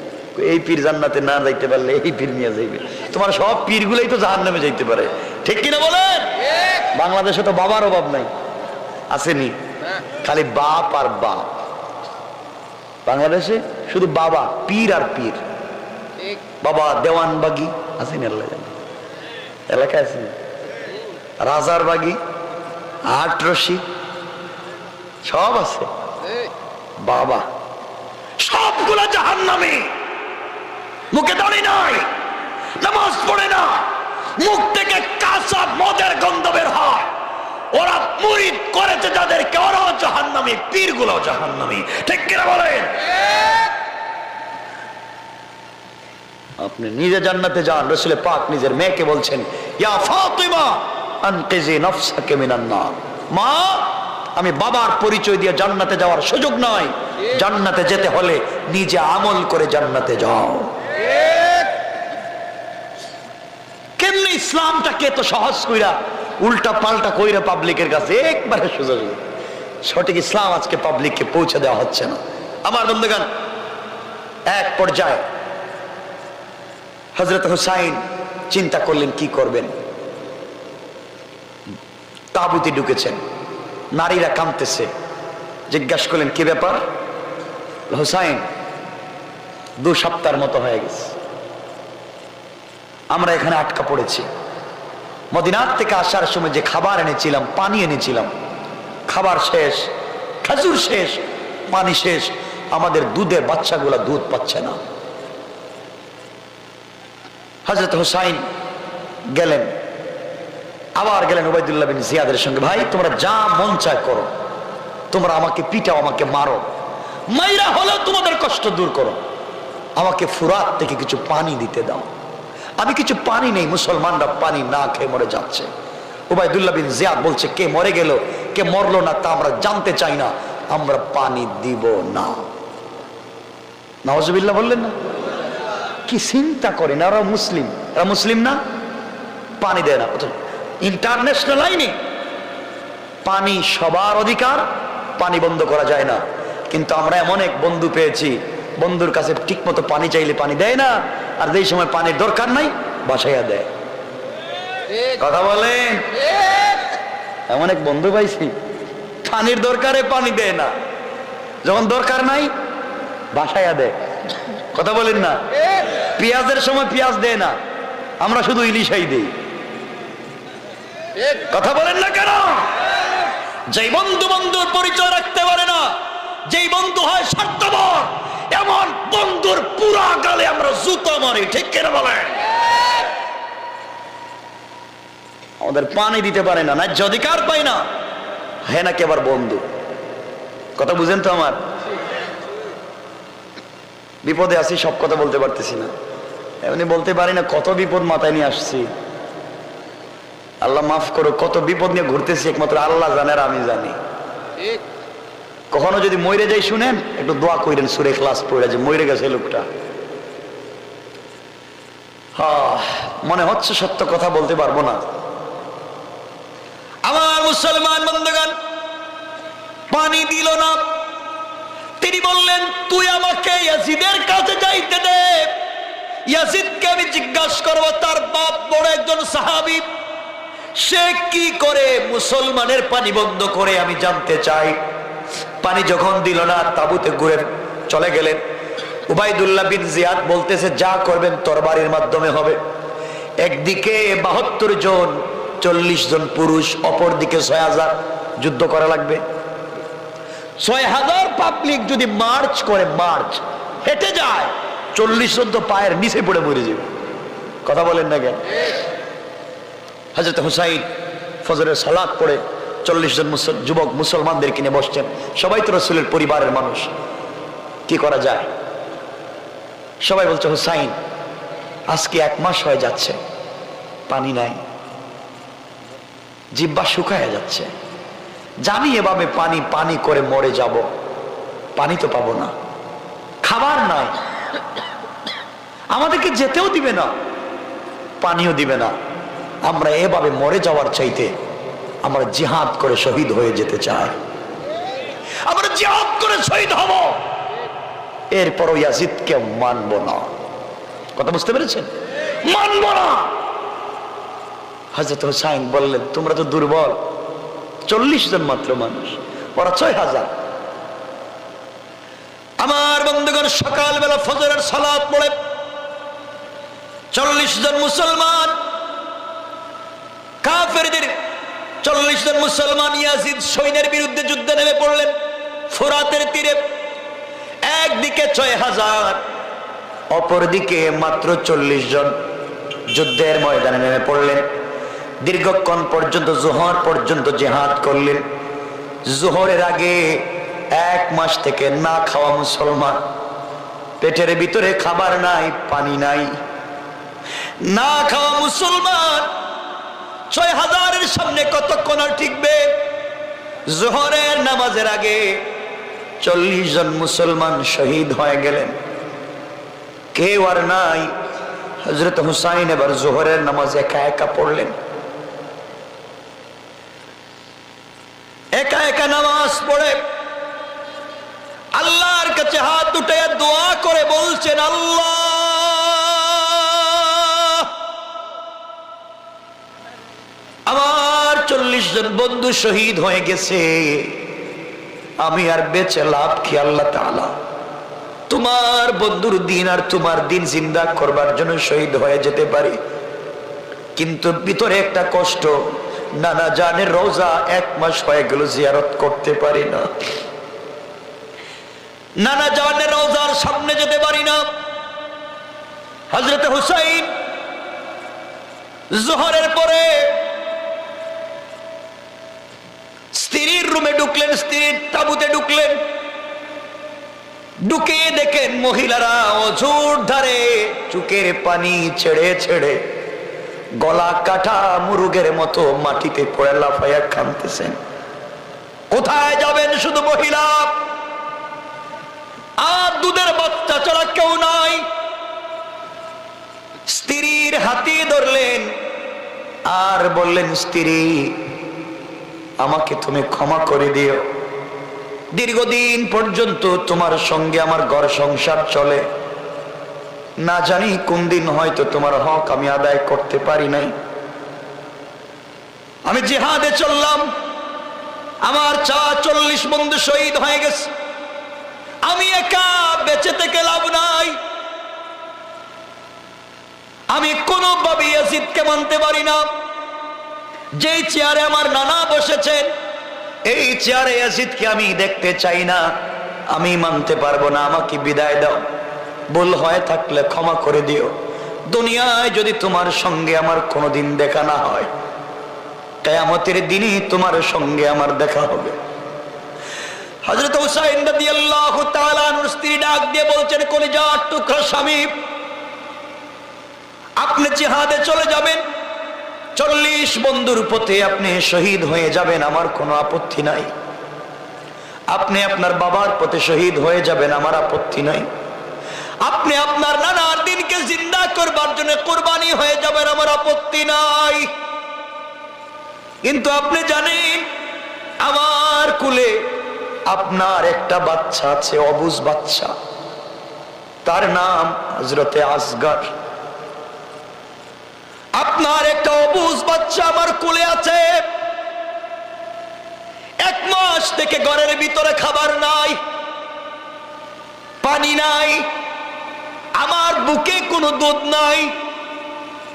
এই পীর জান্নাতে না যাইতে পারলে এই পীর নিয়ে যাইবে। তোমার সব পীরগুলোই তো জাহান্নামে যাইতে পারে, ঠিক কিনা বলেন? বাংলাদেশে তো বাবার অভাব নাই, আসেনি, খালি বাপ আর বাপ। বাংলাদেশে শুধু বাবা, পীর আর পীর। বাবা দেওয়ানবাগি আসেনি, এলাকায় আসেনি, রাজার বাগি, 8 রশিদ সব আছে। বাবা সবগুলা জাহান্নামী, মুখে দাড়ি নাই, নামাজ পড়ে না, মুখ থেকে কাঁচা মদের গন্ধ বের হয়। ওরা মুরিদ করেছে যাদেরকে, ওরাও জাহান্নামী, পীরগুলোও জাহান্নামী, ঠিক কিনা বলেন? আপনি নিজে জান্নাতে যান। রাসূল পাক নিজের মেয়েকে বলছেন, ইয়া ফাতিমা আনকিজি নাফসাকা মিনান নার। মা, আমি বাবার পরিচয় দিয়ে জান্নাতে যাওয়ার সুযোগ নয়, জান্নাতে যেতে হলে নিজে আমল করে জান্নাতে যাও। কেমনে ইসলামটাকে এত সহজ কইরা উল্টা পাল্টা কইরা পাবলিকের কাছে একবারে সোজা সোজা সঠিক ইসলাম আজকে পাবলিককে পৌঁছে দেওয়া হচ্ছে না। আমার বন্ধুগণ, এক পর্যায়ে হযরত হুসাইন চিন্তা করলেন কি করবেন। তাঁবুতে ঢুকেছেন, নারীরা কাঁদতেছে। জিজ্ঞাসা করলেন কি ব্যাপার? হুসাইন, 2 সপ্তাহের মতো হয়ে গেছে আমরা এখানে আটকা পড়েছি। মদিনার থেকে আসার সময় যে খাবার এনেছিলাম, পানি এনেছিলাম, খাবার শেষ, খেজুর শেষ, পানি শেষ, আমাদের দুধের বাচ্চাগুলা দুধ পাচ্ছে না। হযরত হুসাইন গেলেন, আবার গেলেন উবাইদুল্লাহ বিন জিয়াদের সঙ্গে, ভাই তোমরা যা মন চায় করো, তোমরা আমাকে পিটাও, আমাকে মারো, মাইরা হলেও তোমাদের কষ্ট দূর করো, আমাকে ফুরাত থেকে কিছু পানি দিতে দাও। আমি কিছু পানি নেই, মুসলমানরা পানি না খেয়ে মরে যাচ্ছে। উবাইদুল্লাহ বিন জিয়াদ বলছে, কে মরে গেল কে মরলো না তা আমরা জানতে চাই না, আমরা পানি দিব না। নাউজুবিল্লাহ বললেন না? কি চিন্তা করেন, এরা মুসলিম, এরা মুসলিম না, পানি দেয় না। ইন্টারন্যাশনাল আইনে পানি সবার অধিকার, পানি বন্ধ করা যায় না। কিন্তু আমরা এমন এক বন্ধু পেয়েছি, বন্ধুর কাছে ঠিক মতো পানি চাইলে পানি দেয় না, আর যেই সময় পানির দরকার নাই বাসাইয়া দেয়। কথা বলেন, এমন এক বন্ধু পাইছি, পানির দরকারে পানি দেয় না, যখন দরকার নাই বাসাইয়া দেয়। কথা বলেন না? পেঁয়াজের সময় পেঁয়াজ দেয় না, আমরা শুধু ইলিশাই দেই। কথা বলেন না কেন? যেই বন্ধু বন্ধুর পরিচয় রাখতে পারে না, যেই বন্ধু হয় স্বার্থপর, এমন বন্ধুর পুরা গালে আমরা জুতো মারি। ঠিক কেন বলে? আমাদের পানি দিতে পারে না, ন্যায্য অধিকার পাই না, হ্যাঁ নাকি আবার বন্ধু। কথা বুঝেন তো আমার? বিপদে আছি, সব কথা বলতে পারতেছি না, এমনি বলতে পারি না, কত বিপদ মাথায় নিয়ে আসছি। আল্লাহ মাফ করো, কত বিপদ নিয়ে ঘুরতেছি, একমাত্র আল্লাহ জানে আর আমি জানি। কখনো যদি মরে যাই শুনেন, একটু দোয়া করেন সূরা ইখলাস পড়ে, যে মরে গেছে লোকটা। মনে হচ্ছে সত্য কথা বলতে পারবো না। আমার মুসলমান বন্ধুগণ, পানি দিল না। তিনি বললেন, তুই আমাকে ইয়াজিদের কাছে যাইতে দে, ইয়াজিদকে আমি জিজ্ঞাসা করবো, তার বাপ বড় একজন সাহাবী, সে কি করে মুসলমানের পানি বন্ধ করে আমি জানতে চাই। পানি যখন দিল না, তাবুতে ঘুরে চলে গেলেন। উবাইদুল্লাহ বিন জিয়াদ বলতেছে, যা করবেন তরবারির মাধ্যমে হবে। একদিকে 72 জন, 40 জন পুরুষ, অপর দিকে 6000, যুদ্ধ করা লাগবে। 6000 পাবলিক যদি মার্চ করে, মার্চ হেঁটে যায়, 40 জন তো পায়ের নিচে পড়ে মরে যাবে। কথা বলেন না কেন? হযরত হুসাইন ফজরের সালাত পড়ে 40 জন যুবক মুসলমানদের কিনে বসছেন। সবাই তো রাসূলের পরিবারের মানুষ, কি করা যায়? সবাই বলছে, হুসাইন আজকে 1 মাস হয়ে যাচ্ছে, পানি নাই, জিহ্বা শুকায় যাচ্ছে, জানি এভাবে পানি পানি করে মরে যাব, পানি তো পাবো না, খাবার নাই, আমাদেরকে যেতেও দিবে না, পানিও দিবে না, আমরা এভাবে মরে যাওয়ার চাইতে আমরা জিহাদ করে শহীদ হয়ে যেতে চাই, আমরা জিহাদ করে শহীদ হব, এরপরও ইয়াজিদকে মানব না। কথা বুঝতে পেরেছেন? মানব না। হযরত হুসাইন বললেন, তোমরা তো দুর্বল, 40 জন মাত্র মানুষ, ওরা 6000। আমার বন্ধুগণ, সকালবেলা ফজরের সালাত পড়ে 40 জন মুসলমান, কাফেরদের 40 জন মুসলমান ইয়াজিদ সৈন্যের বিরুদ্ধে যুদ্ধে নেমে পড়লেন ফোরাতের তীরে। একদিকে 6000, অপরদিকে মাত্র 40 জন যুদ্ধের ময়দানে নেমে পড়লেন। দীর্ঘক্ষণ পর্যন্ত, জোহর পর্যন্ত জিহাদ করলেন। জোহরের আগে 1 মাস থেকে না খাওয়া মুসলমান, পেটের ভিতরে খাবার নাই, পানি নাই, না খাওয়া মুসলমান 6000-এর সামনে কতক্ষণ আর টিকবে? জোহরের নামাজের আগে 40 জন মুসলমান শহীদ হয়ে গেলেন, কেউ আর নাই। হযরত হুসাইন এবার জোহরের নামাজ একা একা পড়লেন, একা একা নামাজ পড়ে আল্লাহর কাছে হাত উঠাইয়া দোয়া করে বলছেন, আল্লাহ আমার 40 জন বন্ধু শহীদ হয়ে গেছে, আমি আর বেঁচে লাভ কি? আল্লাহ তাআলা তোমার বন্ধুর দিন আর তোমার দিন জিন্দা করবার জন্য শহীদ হয়ে যেতে পারি, কিন্তু ভিতরে একটা কষ্ট, নানা জানের রোজা 1 মাস হয়ে গেল জিয়ারত করতে পারি না। নানা জানের রওজার সামনে যেতে পারি না। হযরত হুসাইন যোহরের পরে স্ত্রীর রুমে ঢুকলেন, স্ত্রীর তাঁবুতে ঢুকলেন। ঢুকে দেখেন মহিলারা অঝোর ধারে চুকের পানি ছেড়ে ছেড়ে গলা কাটা মুরগের মতো মাটিতে পড়ে লাফাইয়া কাঁদতেছেন। কোথায় যাবেন? শুধু মহিলা, আর দুধের বাচ্চা ছাড়া কেউ নাই। স্ত্রীর হাতে ধরলেন আর বললেন, স্ত্রী আমাকে তুমি ক্ষমা করে দিও। দীর্ঘদিন পর্যন্ত তোমার সঙ্গে আমার ঘর সংসার চলে, না জানি কোন দিন হয়তো তোমার হক আমি আদায় করতে পারি নাই। আমি জিহাদে চললাম, আমার 40 বন্ধু শহীদ হয়ে গেছে, আমি একা বেঁচে থেকে লাভ নাই। আমি কোনোভাবে ইয়াজিদকে মানতে পারি না। যেই চেয়ারে আমার নানা বসেছেন এই চেয়ারে ইয়াজিদকে আমি দেখতে চাই না, আমি মানতে পারবো না, আমাকে বিদায় দাও। ভুল হয়ে থাকলে ক্ষমা করে দিও। দুনিয়ায় যদি তোমার সঙ্গে আমার কোনোদিন দেখা না হয়, কিয়ামতের দিনই তোমার সঙ্গে আমার দেখা হবে। হযরত হুসাইন রাদিয়াল্লাহু তাআলা আনহুর স্ত্রী ডাক দিয়ে বলছেন, কলিজার টুকরা স্বামী, আপনি জিহাদে চলে যাবেন, 40 বন্ধুর পথে আপনি শহীদ হয়ে যাবেন, আমার কোনো আপত্তি নাই। আপনি আপনার বাবার পথে শহীদ হয়ে যাবেন, আমার আপত্তি নাই। আপনি আপনার নানার দিনকে জিন্দা করবার জন্য কুরবানি হয়ে যাবেন, আমার আপত্তি নাই। কিন্তু আপনি জানেন আমার কুলে আপনার একটা বাচ্চা আছে, অবুঝ বাচ্চা, তার নাম হযরতে আসগর। আপনার একটা অবুঝ বাচ্চা আমার কোলে আছে, 1 মাস থেকে ঘরের ভিতরে খাবার নাই, পানি নাই, আমার বুকে কোনো দুধ নাই।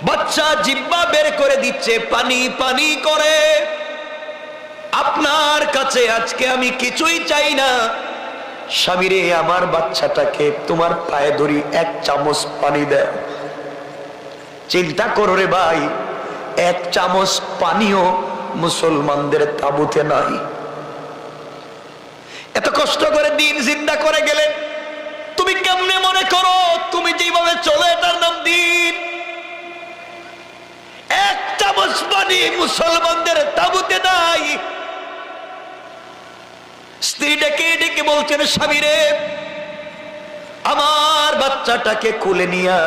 বাচ্চা জিহ্বা বের করে দিচ্ছে, পানি পানি করে। আপনার কাছে আজকে আমি কিছুই চাই না, স্বামীরে আমার বাচ্চাটাকে তোমার পায়ে ধরি, 1 চামচ পানি দাও। চিন্তা করো রে ভাই, 1 চামচ পানিও মুসলমানদের তাবুতে নাই। এত কষ্ট করে দিন জিন্দা করে গেলেন, তুমি কেমনে মনে করো তুমি যেভাবে চলে এটার নাম দিন? 1 চামচ পানি মুসলমানদের তাবুতে নাই। স্ত্রী ডেকে ডেকে বলছেন, স্বামীরে আমার বাচ্চাটাকে কোলে নিয়া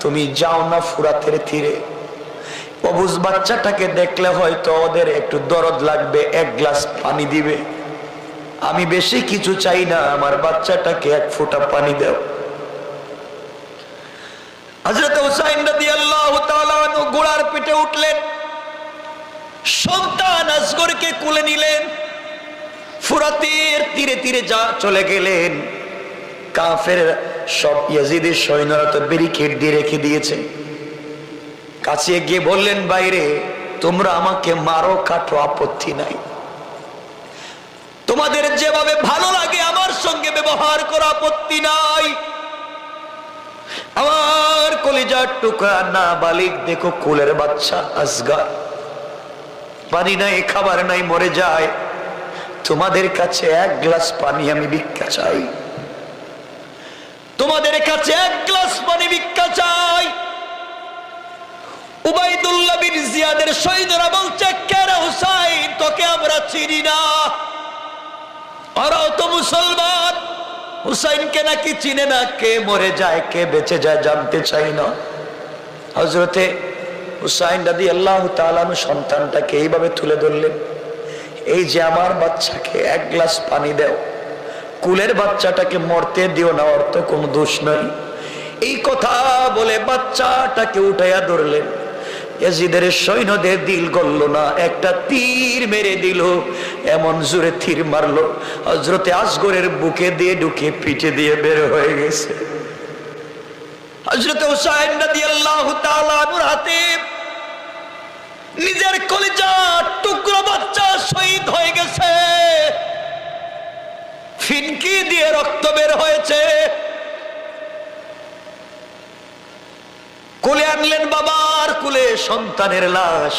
তুমি যাও না ফুরাতের তীরে। অবুঝ বাচ্চাটাকে দেখলে হয়তো ওদের একটু দরদ লাগবে, 1 গ্লাস পানি দিবে। আমি বেশি কিছু চাই না, আমার বাচ্চাটাকে 1 ফোঁটা পানি দাও। হযরত হুসাইন রাদিয়াল্লাহু তাআলা আনহু ঘোড়ার পিঠে উঠলেন, সন্তান আসগরকে কোলে নিলেন, ফুরাতের তীরে তীরে যা চলে গেলেন। কাফের সব ইয়াজিদের সৈন্যরা তো ব্যারিকেড দিয়ে রেখে দিয়েছে। কাছে গিয়ে বললেন, বাইরে তোমরা আমাকে মারো কাটো, আপত্তি নাই, তোমাদের যেভাবে ভালো লাগে আমার সঙ্গে ব্যবহার করো, আপত্তি নাই। আমার কলিজার টুকরা নাবালিগ দেখো, কোলের বাচ্চা আসগর, পানি নাই, খাবার নাই, মরে যায়। তোমাদের কাছে 1 গ্লাস পানি আমি ভিক্ষা চাই, তোমাদের কাছে 1 গ্লাস পানি ভিক্ষা চাই। উবাইদুল্লাহ বিন জিয়াদের সৈন্যরা বলছে, কেন হুসাইন তোকে আমরা চিনি না, ওরাও তো মুসলমান, হুসাইনকে নাকি চিনে না, কে মরে যায় কে বেঁচে যায় জানতে চাই না। হযরতে হুসাইন রাদিয়াল্লাহু তাআলা আনহু সন্তানটাকে এইভাবে তুলে ধরলেন, এই যে আমার বাচ্চাকে 1 গ্লাস পানি দাও, কুলের বাচ্চাটাকে মরতে দিও না, ওর তো কোনো দোষ নাই। এই কথা বলে বাচ্চাটাকে উঠাইয়া ধরলেন। ইয়াজিদের সৈন্যদের দিল গলল না, একটা তীর মেরে দিল, এমন জোরে তীর মারলো হযরতে আসগরের বুকে দিয়ে ঢুকে পিঠে দিয়ে বের হয়ে গেছে। হযরত হুসাইন রাদিয়াল্লাহু তাআলা আনহুর হাতে নিজের কলিজার টুকরো বাচ্চা শহীদ হয়ে গেছে। ফিনকি দিয়ে রক্ত বের হয়েছে। কোলে আনলেন বাবার কোলে সন্তানের লাশ,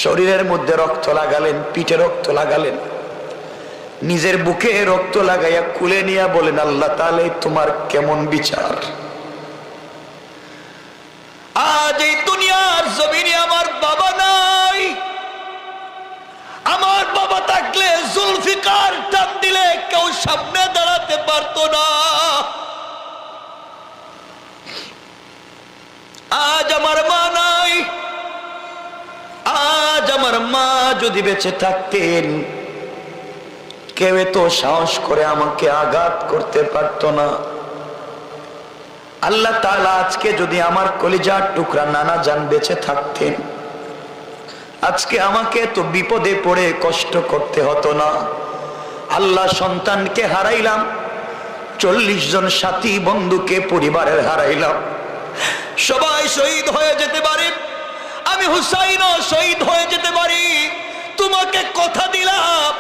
শরীরের মধ্যে রক্ত লাগালেন, পিঠে রক্ত লাগালেন, নিজের বুকে রক্ত লাগাইয়া কুলে নিয়ে বলেন, আল্লাহ তাআলা তোমার কেমন বিচার। আজ এই দুনিয়ার জমিনে আমার বাবা নাই, আমার বাবা থাকলে জুলফিকার টান দিলে কেউ সামনে দাঁড়াতে পারতো না। আজ আমার মা নাই, আজ আমার মা যদি বেঁচে থাকতেন কেউ তো সাহস করে আমাকে আঘাত করতে পারতো না। আল্লাহ তাআলা আজকে যদি আমার কলিজার টুকরা নানা জান বেঁচে থাকতেন, আজকে আমাকে তো বিপদে পড়ে কষ্ট করতে হতো না। আল্লাহ সন্তানকে হারাইলাম, 40 জন সাথী বন্ধুকে পরিবারের হারাইলাম, সবাই শহীদ হয়ে যেতে পারে, আমি হুসাইনও শহীদ হয়ে যেতে পারি। তোমাকে কথা দিলাম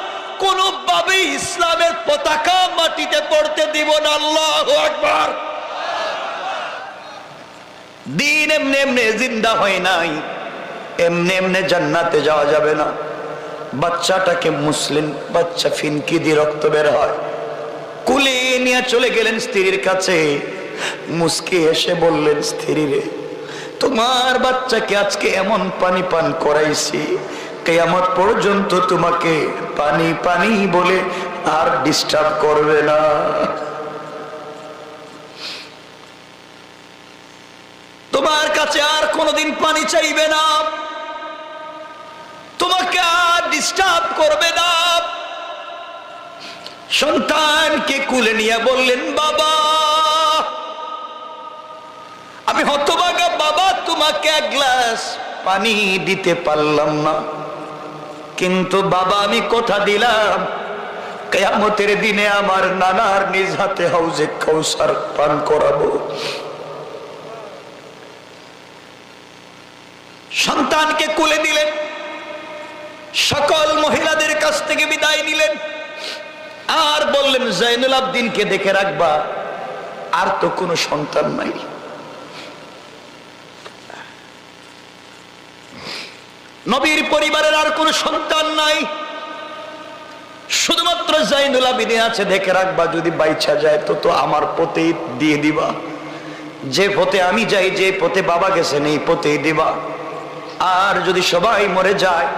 কোনোভাবে ইসলামের পতাকা মাটিতে পড়তে দিব না। আল্লাহু আকবার। দিন এমনি এমনি জিন্দা হয় নাই, এমনি এমনি জান্নাতে যাওয়া যাবে না। বাচ্চাটাকে মুসলিম বাচ্চা, ফিনকি দিয়ে রক্ত বের হয়, কুলে নিয়ে চলে গেলেন স্ত্রীর কাছে। মুস্কি এসে বললেন, স্ত্রী রে, তোমার বাচ্চাকে আজকে এমন পানি পান করাইছি, কিয়ামত পর্যন্ত তোমাকে পানি পানি বলে আর ডিস্টার্ব করবে না। তোমার কাছে আর কোনোদিন পানি চাইবে না, তোমাকে আর ডিস্টার্ব করবে না। সন্তানকে কুলে নিয়ে বললেন, বাবা আমি হতভাগা বাবা, তোমাকে এক গ্লাস পানি দিতে পারলাম না, কিন্তু বাবা আমি কথা দিলাম কিয়ামতের দিনে আমার নানার নিজ হাতে হাউজে কাউসার পান করাবো। সন্তানকে কোলে দিলেন, সকল মহিলাদের কাছ থেকে বিদায় নিলেন, আর বললেন, জয়নুল আবদিনকে দেখে রাখবা, আর তো কোনো সন্তান নাই। নবীর পরিবারের আর কোনো সন্তান নাই, শুধুমাত্র জয়নুল আবিদিন আছে, দেখে রাখবা, যদি বাইচা যায় তো আমার পথেই দিয়ে দিবা, যে পথে আমি যাই, যে পথে বাবা গেছেন এই পথেই দিবা, আর যদি সবাই মরে যায়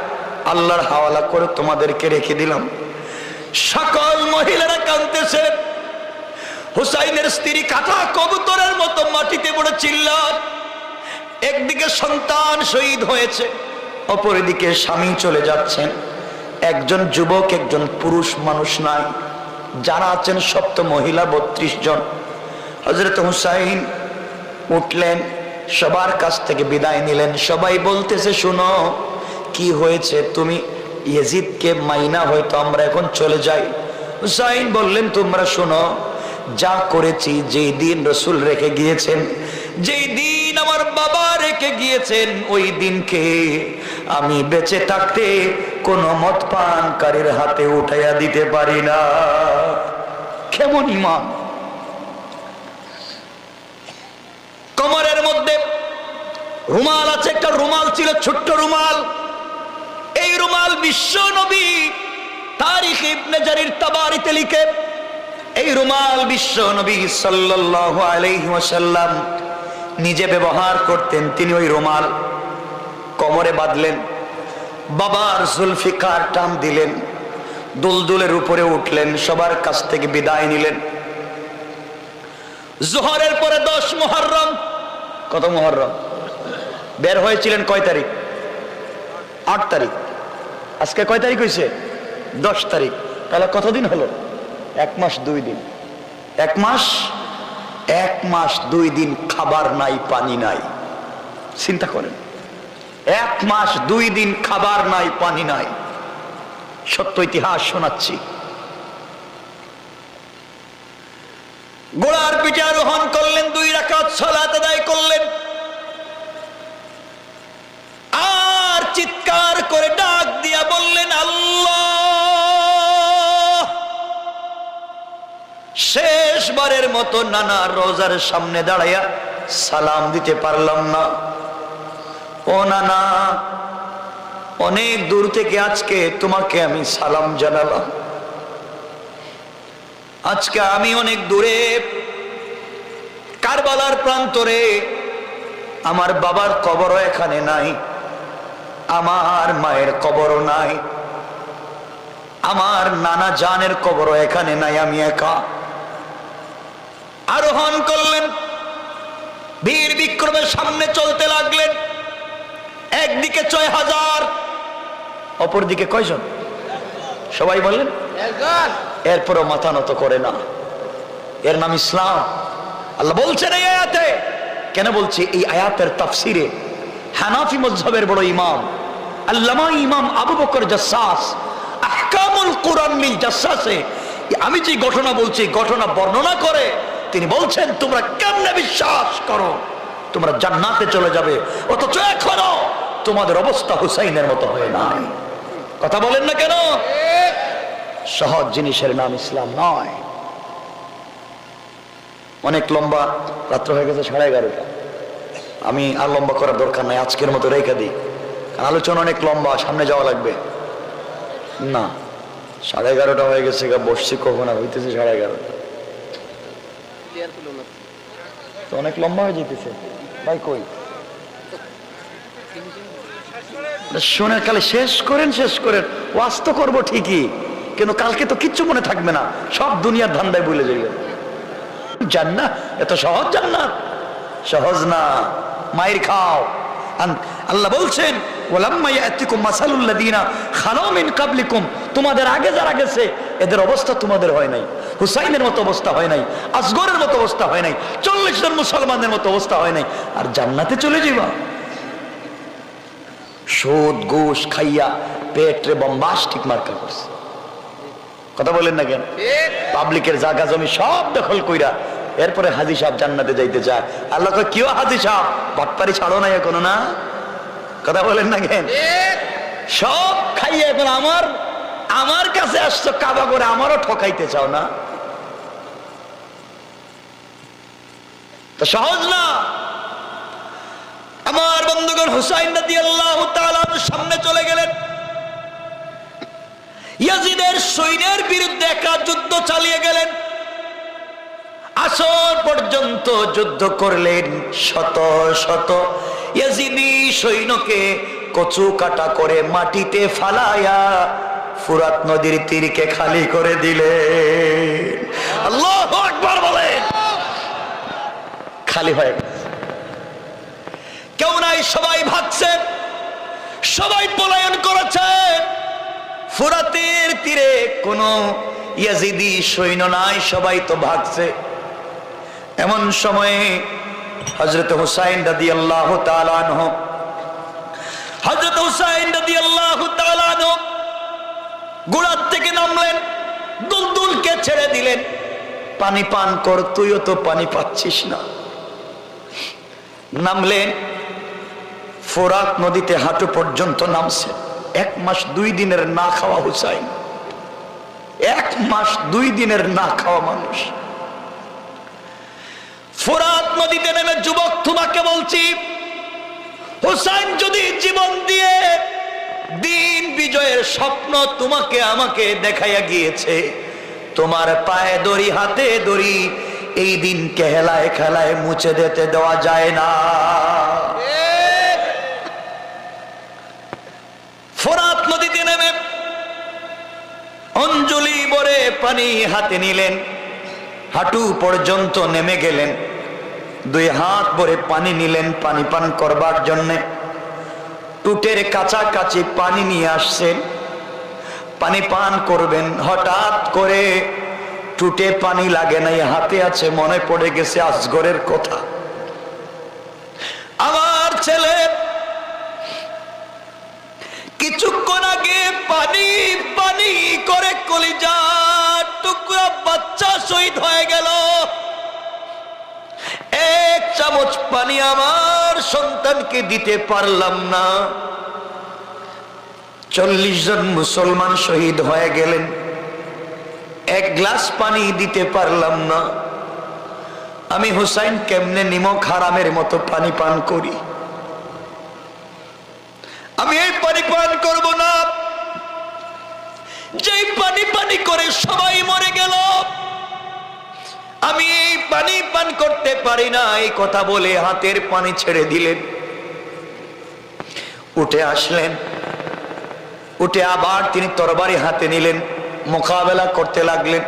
আল্লাহর হাওয়ালা করে তোমাদেরকে রেখে দিলাম। সকল মহিলারা কাঁদতেছে, হুসাইনের স্ত্রী কাটা কবুতরের মতো মাটিতে পড়ে চিল্লায়। একদিকে সন্তান শহীদ হয়েছে, অপরদিকে স্বামী চলে যাচ্ছেন, একজন যুবক একজন পুরুষ মানুষ নাই, যারা আছেন সব তো মহিলা, 32 জন। হযরত হুসাইন উঠলেন, সবার কাছ থেকে বিদায় নিলেন। সবাই বলতেছে, শুনো কি হয়েছে, তুমি ইয়াজিদকে মাইনা হয়তো আমরা এখন চলে যাই। হুসাইন বললেন, তোমরা শোনো, যা করেছি, যেই দিন রাসূল রেখে গিয়েছেন, যেই দিন আমার বাবা রেখে গিয়েছেন, ওই দিনকে আমি বেঁচে থাকতে কোনো মদ পানকারীর হাতে উঠাইয়া দিতে পারি না। কেমন ঈমান! কোমরের মধ্যে রুমাল আছে, একটা রুমাল ছিল, ছোট্ট রুমাল। এই রুমাল বিশ্ব নবী তারিখ ইবনে জারির তাবারিতে লিখে, এই রুমাল বিশ্ব নবী সাল্লাল্লাহু আলাইহি ওয়াসাল্লাম নিজে ব্যবহার করতেন। তিনি ওই রুমাল কোমরে বাঁধলেন, বাবার জুলফিকার টান দিলেন, দুলদুলের উপরে উঠলেন, সবার কাছ থেকে বিদায় নিলেন। জোহরের পরে 10 মুহররম, কত মুহররম? বের হয়েছিলেন কয় তারিখ? 8 তারিখ। আজকে কয় তারিখ হয়েছে? 10 তারিখ। তাহলে কতদিন হলো? 1 মাস 2 দিন। 1 মাস 2 দিন খাবার নাই, পানি নাই। চিন্তা করেন, 1 মাস 2 দিন খাবার নাই, পানি নাই। সত্য ইতিহাস শোনাচ্ছি। ঘোড়ার পিঠে আরোহণ করলেন, 2 রাকাত সালাত আদায় করলেন, আর চিৎকার করে ডাক দিয়া বললেন, আল্লাহ শেষবারের মতো নানা রোজার সামনে দাঁড়াইয়া সালাম দিতে পারলাম না। ও নানা, অনেক দূর থেকে আজকে তোমাকে আমি সালাম জানালাম। আজকে আমি অনেক দূরে কারবালার প্রান্তরে, আমার বাবার কবরও এখানে নাই, আমার মায়ের কবরও নাই, আমার নানা জানের কবরও এখানে নাই, আমি একা। আরোহণ করলেন, বীর বিক্রমের সামনে চলতে লাগলেন। একদিকে ৬০০০, অপরদিকে কয়জন? সবাই বললেন একজন। এরপরও মাথা নত করে না। এর নাম ইসলাম। আল্লাহ বলছেন এই আয়াতে। কেন বলছি? এই আয়াতের তাফসিরে হানাফি মাযহাবের বড় ইমাম আল্লামা ইমাম আবু বকর জাসসাস আহকামুল কুরআন মিল জাসসাসে আমি যে ঘটনা বলছি, ঘটনা বর্ণনা করে তিনি বলছেন, তোমরা কেমনে বিশ্বাস করো তোমরা জান্নাতে চলে যাবে, অথচ এখনো তোমাদের অবস্থা হুসাইনের মতো হয় নাই? কথা বলেন না কেন? সহজ জিনিসের নাম ইসলাম নয়। অনেক লম্বা রাত্র হয়ে গেছে, 11:30। আমি আর লম্বা করার দরকার নাই, আজকের মতো রেখে দিই। আলোচনা অনেক লম্বা, সামনে যাওয়া লাগবে না। 11:30 হয়ে গেছে, বসছি কখন আর হইতেছে 11:30। তো অনেক লম্বা হয়ে যেতেছে ভাই। কই শোনে কালে শেষ করেন, শেষ করেন। ওয়াজ তো করবো ঠিকই, কিন্তু কালকে তো কিচ্ছু মনে থাকবে না, সব দুনিয়ার ধান্দায় ভুলে যাইবেন। জান্নাত এত সহজ? জান্নাত সহজ না, মায়ের খাও। আল্লাহ বলছেন, ওয়ালাম্মা ইয়াতিকুম মাসালুল লাযিনা খালু মিন ক্বাবলিকুম, তোমাদের আগে যারা গেছে এদের অবস্থা তোমাদের হয় নাই। হুসাইনের মতো অবস্থা হয় নাই, আসগরের মতো অবস্থা হয় নাই, 40 জন মুসলমানের মতো অবস্থা হয় নাই, আর জান্নাতে চলে যাবা। সুদ ঘুষ খাইয়া পেটরে বম্বাস্টিক মার্কা করছে। কথা বলেন না কেন? পাবলিকের জায়গা জমি সব দখল কইরা এরপরে হাজী সাহেব জান্নাতে যাইতে চায়। আল্লাহ কয়, কিও হাজী সাহেব, বাটপারি ছাড়ো না এখনো না? কথা বলেন না কেন? সব খাইয়া এখন আমার কাছে আসছো কাবা করে, আমারও ঠকাইতে চাও না? তো সহজ না। আমার বন্ধুগণ, হুসাইন রাদিয়াল্লাহু তাআলা সামনে চলে গেলেন। ইয়াজিদের সৈন্যের বিরুদ্ধে একা যুদ্ধ চালিয়ে গেলেন। আসর পর্যন্ত যুদ্ধ করলেন। শত শত ইয়াজিদি সৈন্যকে কচু কাটা করে মাটিতে ফালায়া ফুরাত নদীর তীরকে খালি করে দিলেন। আল্লাহু আকবার বলেন। খালি হয়ে গেছে, কেউ নাই, সবাই ভাগছে, সবাই পলায়ন করেছে। ফুরাতের তীরে কোন ইয়াজিদি সৈন্য নাই, সবাই তো ভাগছে। এমন সময়ে হযরত হুসাইন রাদিয়াল্লাহু তাআলা আনহু ঘোড়ার থেকে নামলেন, দুলদুলকে ছেড়ে দিলেন, পানি পান কর, তুইও তো পানি পাচ্ছিস না। নামলেন, ফোরাত নদীতে হাঁটু পর্যন্ত নামছে। 1 মাস 2 দিনের না খাওয়া হুসাইন, 1 মাস 2 দিনের না খাওয়া মানুষ। ফোরাত নদীতে নেমে, যুবক তোমাকে বলছি, হুসাইন যদি জীবন দিয়ে দিন বিজয়ের স্বপ্ন তোমাকে আমাকে দেখাইয়া গিয়েছে, তোমার পায়ে দড়ি হাতে দড়ি এই দিনকে হেলায় খেলায় মুছে দিতে দেওয়া যায় না। ফোরাত নদীতে নেমে অঞ্জলি ভরে পানি হাতে নিলেন, হাঁটু পর্যন্ত নেমে গেলেন, 2 হাত ভরে পানি নিলেন পানি পান করবার জন্য। টুটের কাছাকাছি পানি নিয়ে আসছেন, পানি পান করবেন। হঠাৎ করে টুটে পানি লাগে নাই, হাতে আছে, মনে পড়ে গেছে আসগরের কথা। আমার ছেলে কিছুক্ষণ আগে পানি পানি করে কলিজা টুকরা বাচ্চা শহীদ হয়ে গেল। 1 চামচ পানি আমার সন্তানকে দিতে পারলাম না। 40 জন মুসলমান শহীদ হয়ে গেলেন। এক গ্লাস পানি দিতে পারলাম না, আমি হুসাইন কেমনে নিমক হারামের মতো পানি পান করি? আমি এই পানি পান করব না, যেই পানি পানি করে সবাই মরে গেল, আমি এই পানি পান করতে পারি না। এই কথা বলে হাতের পানি ছেড়ে দিলেন, উঠে আসলেন, উঠে আবার তিনি তরবারি হাতে নিলেন, মোকাবেলা করতে লাগলেন।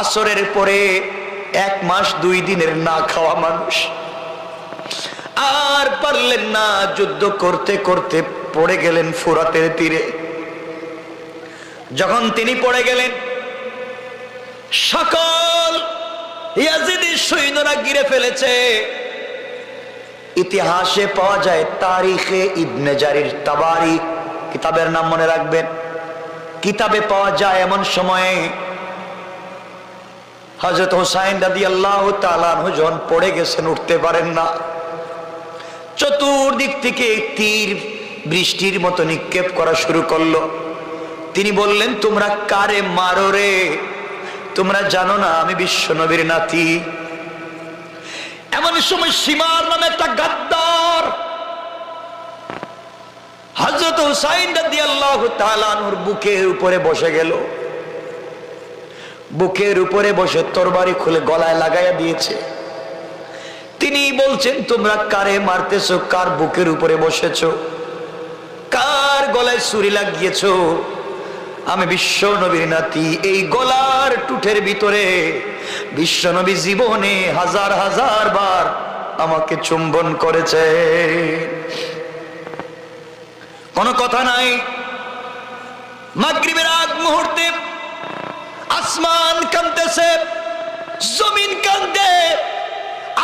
আসরের পরে 1 মাস 2 দিনের না খাওয়া মানুষ, আর পারলেন না, যুদ্ধ করতে করতে পড়ে গেলেন ফুরাতের তীরে। যখন তিনি পড়ে গেলেন, সকল ইয়াজিদি সৈন্যরা ঘিরে ফেলেছে। ইতিহাসে পাওয়া যায়, তারিখে ইবনে জারির তাবারি কিতাবের নাম মনে রাখবেন, কিতাবে পাওয়া যায় এমন সময়ে হযরত হুসাইন রাদিয়াল্লাহু তাআলা আনহু যখন পড়ে গেছেন, উঠতে পারেন না, চতুর্দিক থেকে তীর বৃষ্টির মতো নিক্ষেপ করা শুরু করলো। তিনি বললেন, তোমরা কারে মারো রে? তোমরা জানো না আমি বিশ্ব নবীর নাতি? এমন সময় সীমার নামে একটা গাদ্দার হযরত হুসাইন রাদিয়াল্লাহু তাআলা আনহুর বুকের উপরে বসে গেল। বুকের উপরে বসে তরবারি খুলে গলায় লাগাইয়া দিয়েছে। তিনি বলছেন, তোমরা কারে মারতেছো? কার বুকের উপরে বসেছো? কার গলায় ছুরি লাগিয়েছো? আমি বিশ্ব নবীর নাতি। এই গলার টুটের ভিতরে বিশ্ব নবী জীবনে হাজার হাজার বার আমাকে চুম্বন করেছে। কোনো কথা নাই। মাগরিবের আগ মুহূর্তে আসমান কাঁদতেছে, জমিন কাঁদে,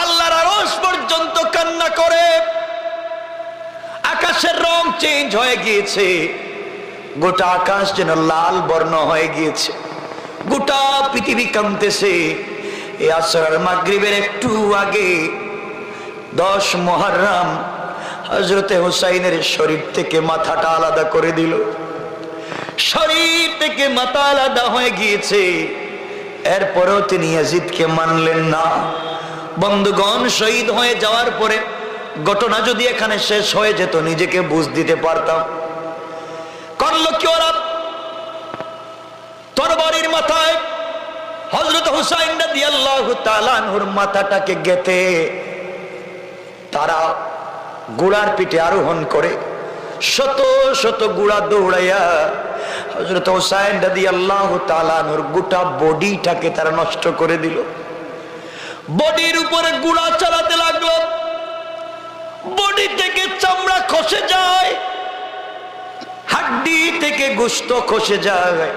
আল্লাহর আরশ পর্যন্ত কান্না করে। আকাশের রং চেঞ্জ হয়ে গিয়েছে, গোটা আকাশ যেন লাল বর্ণ হয়ে গিয়েছে, গোটা পৃথিবী কাঁদতেছে। এই আসর মাগরিবের একটু আগে 10 মুহররম হযরতে হুসাইনের শরীর থেকে মাথাটা আলাদা করে দিল। শরীর থেকে মাথা আলাদা হয়ে গিয়েছে, এরপরেও তিনি ইয়াজিদকে মানলেন না। বন্ধুগণ, শহীদ হয়ে যাওয়ার পরে ঘটনা যদি এখানে শেষ হয়ে যেত, নিজেকে বুঝ দিতে পারতাম। করলো কি ওরা? তরবারির মাথায় হযরত হুসাইন রাদিয়াল্লাহু তাআলা আনহুর মাথাটাকে গেঁথে তারা ঘোড়ার পিঠে আরোহণ করে শত শত ঘোড়া দৌড়াইয়া হযরত হুসাইন রাদিয়াল্লাহু তাআলা আনহুর গোটা বডিটাকে তারা নষ্ট করে দিল। বডির উপরে ঘোড়া চালাতে লাগলো, বডি থেকে চামড়া খসে যায়, হাড্ডি থেকে গোশত খসে যায়,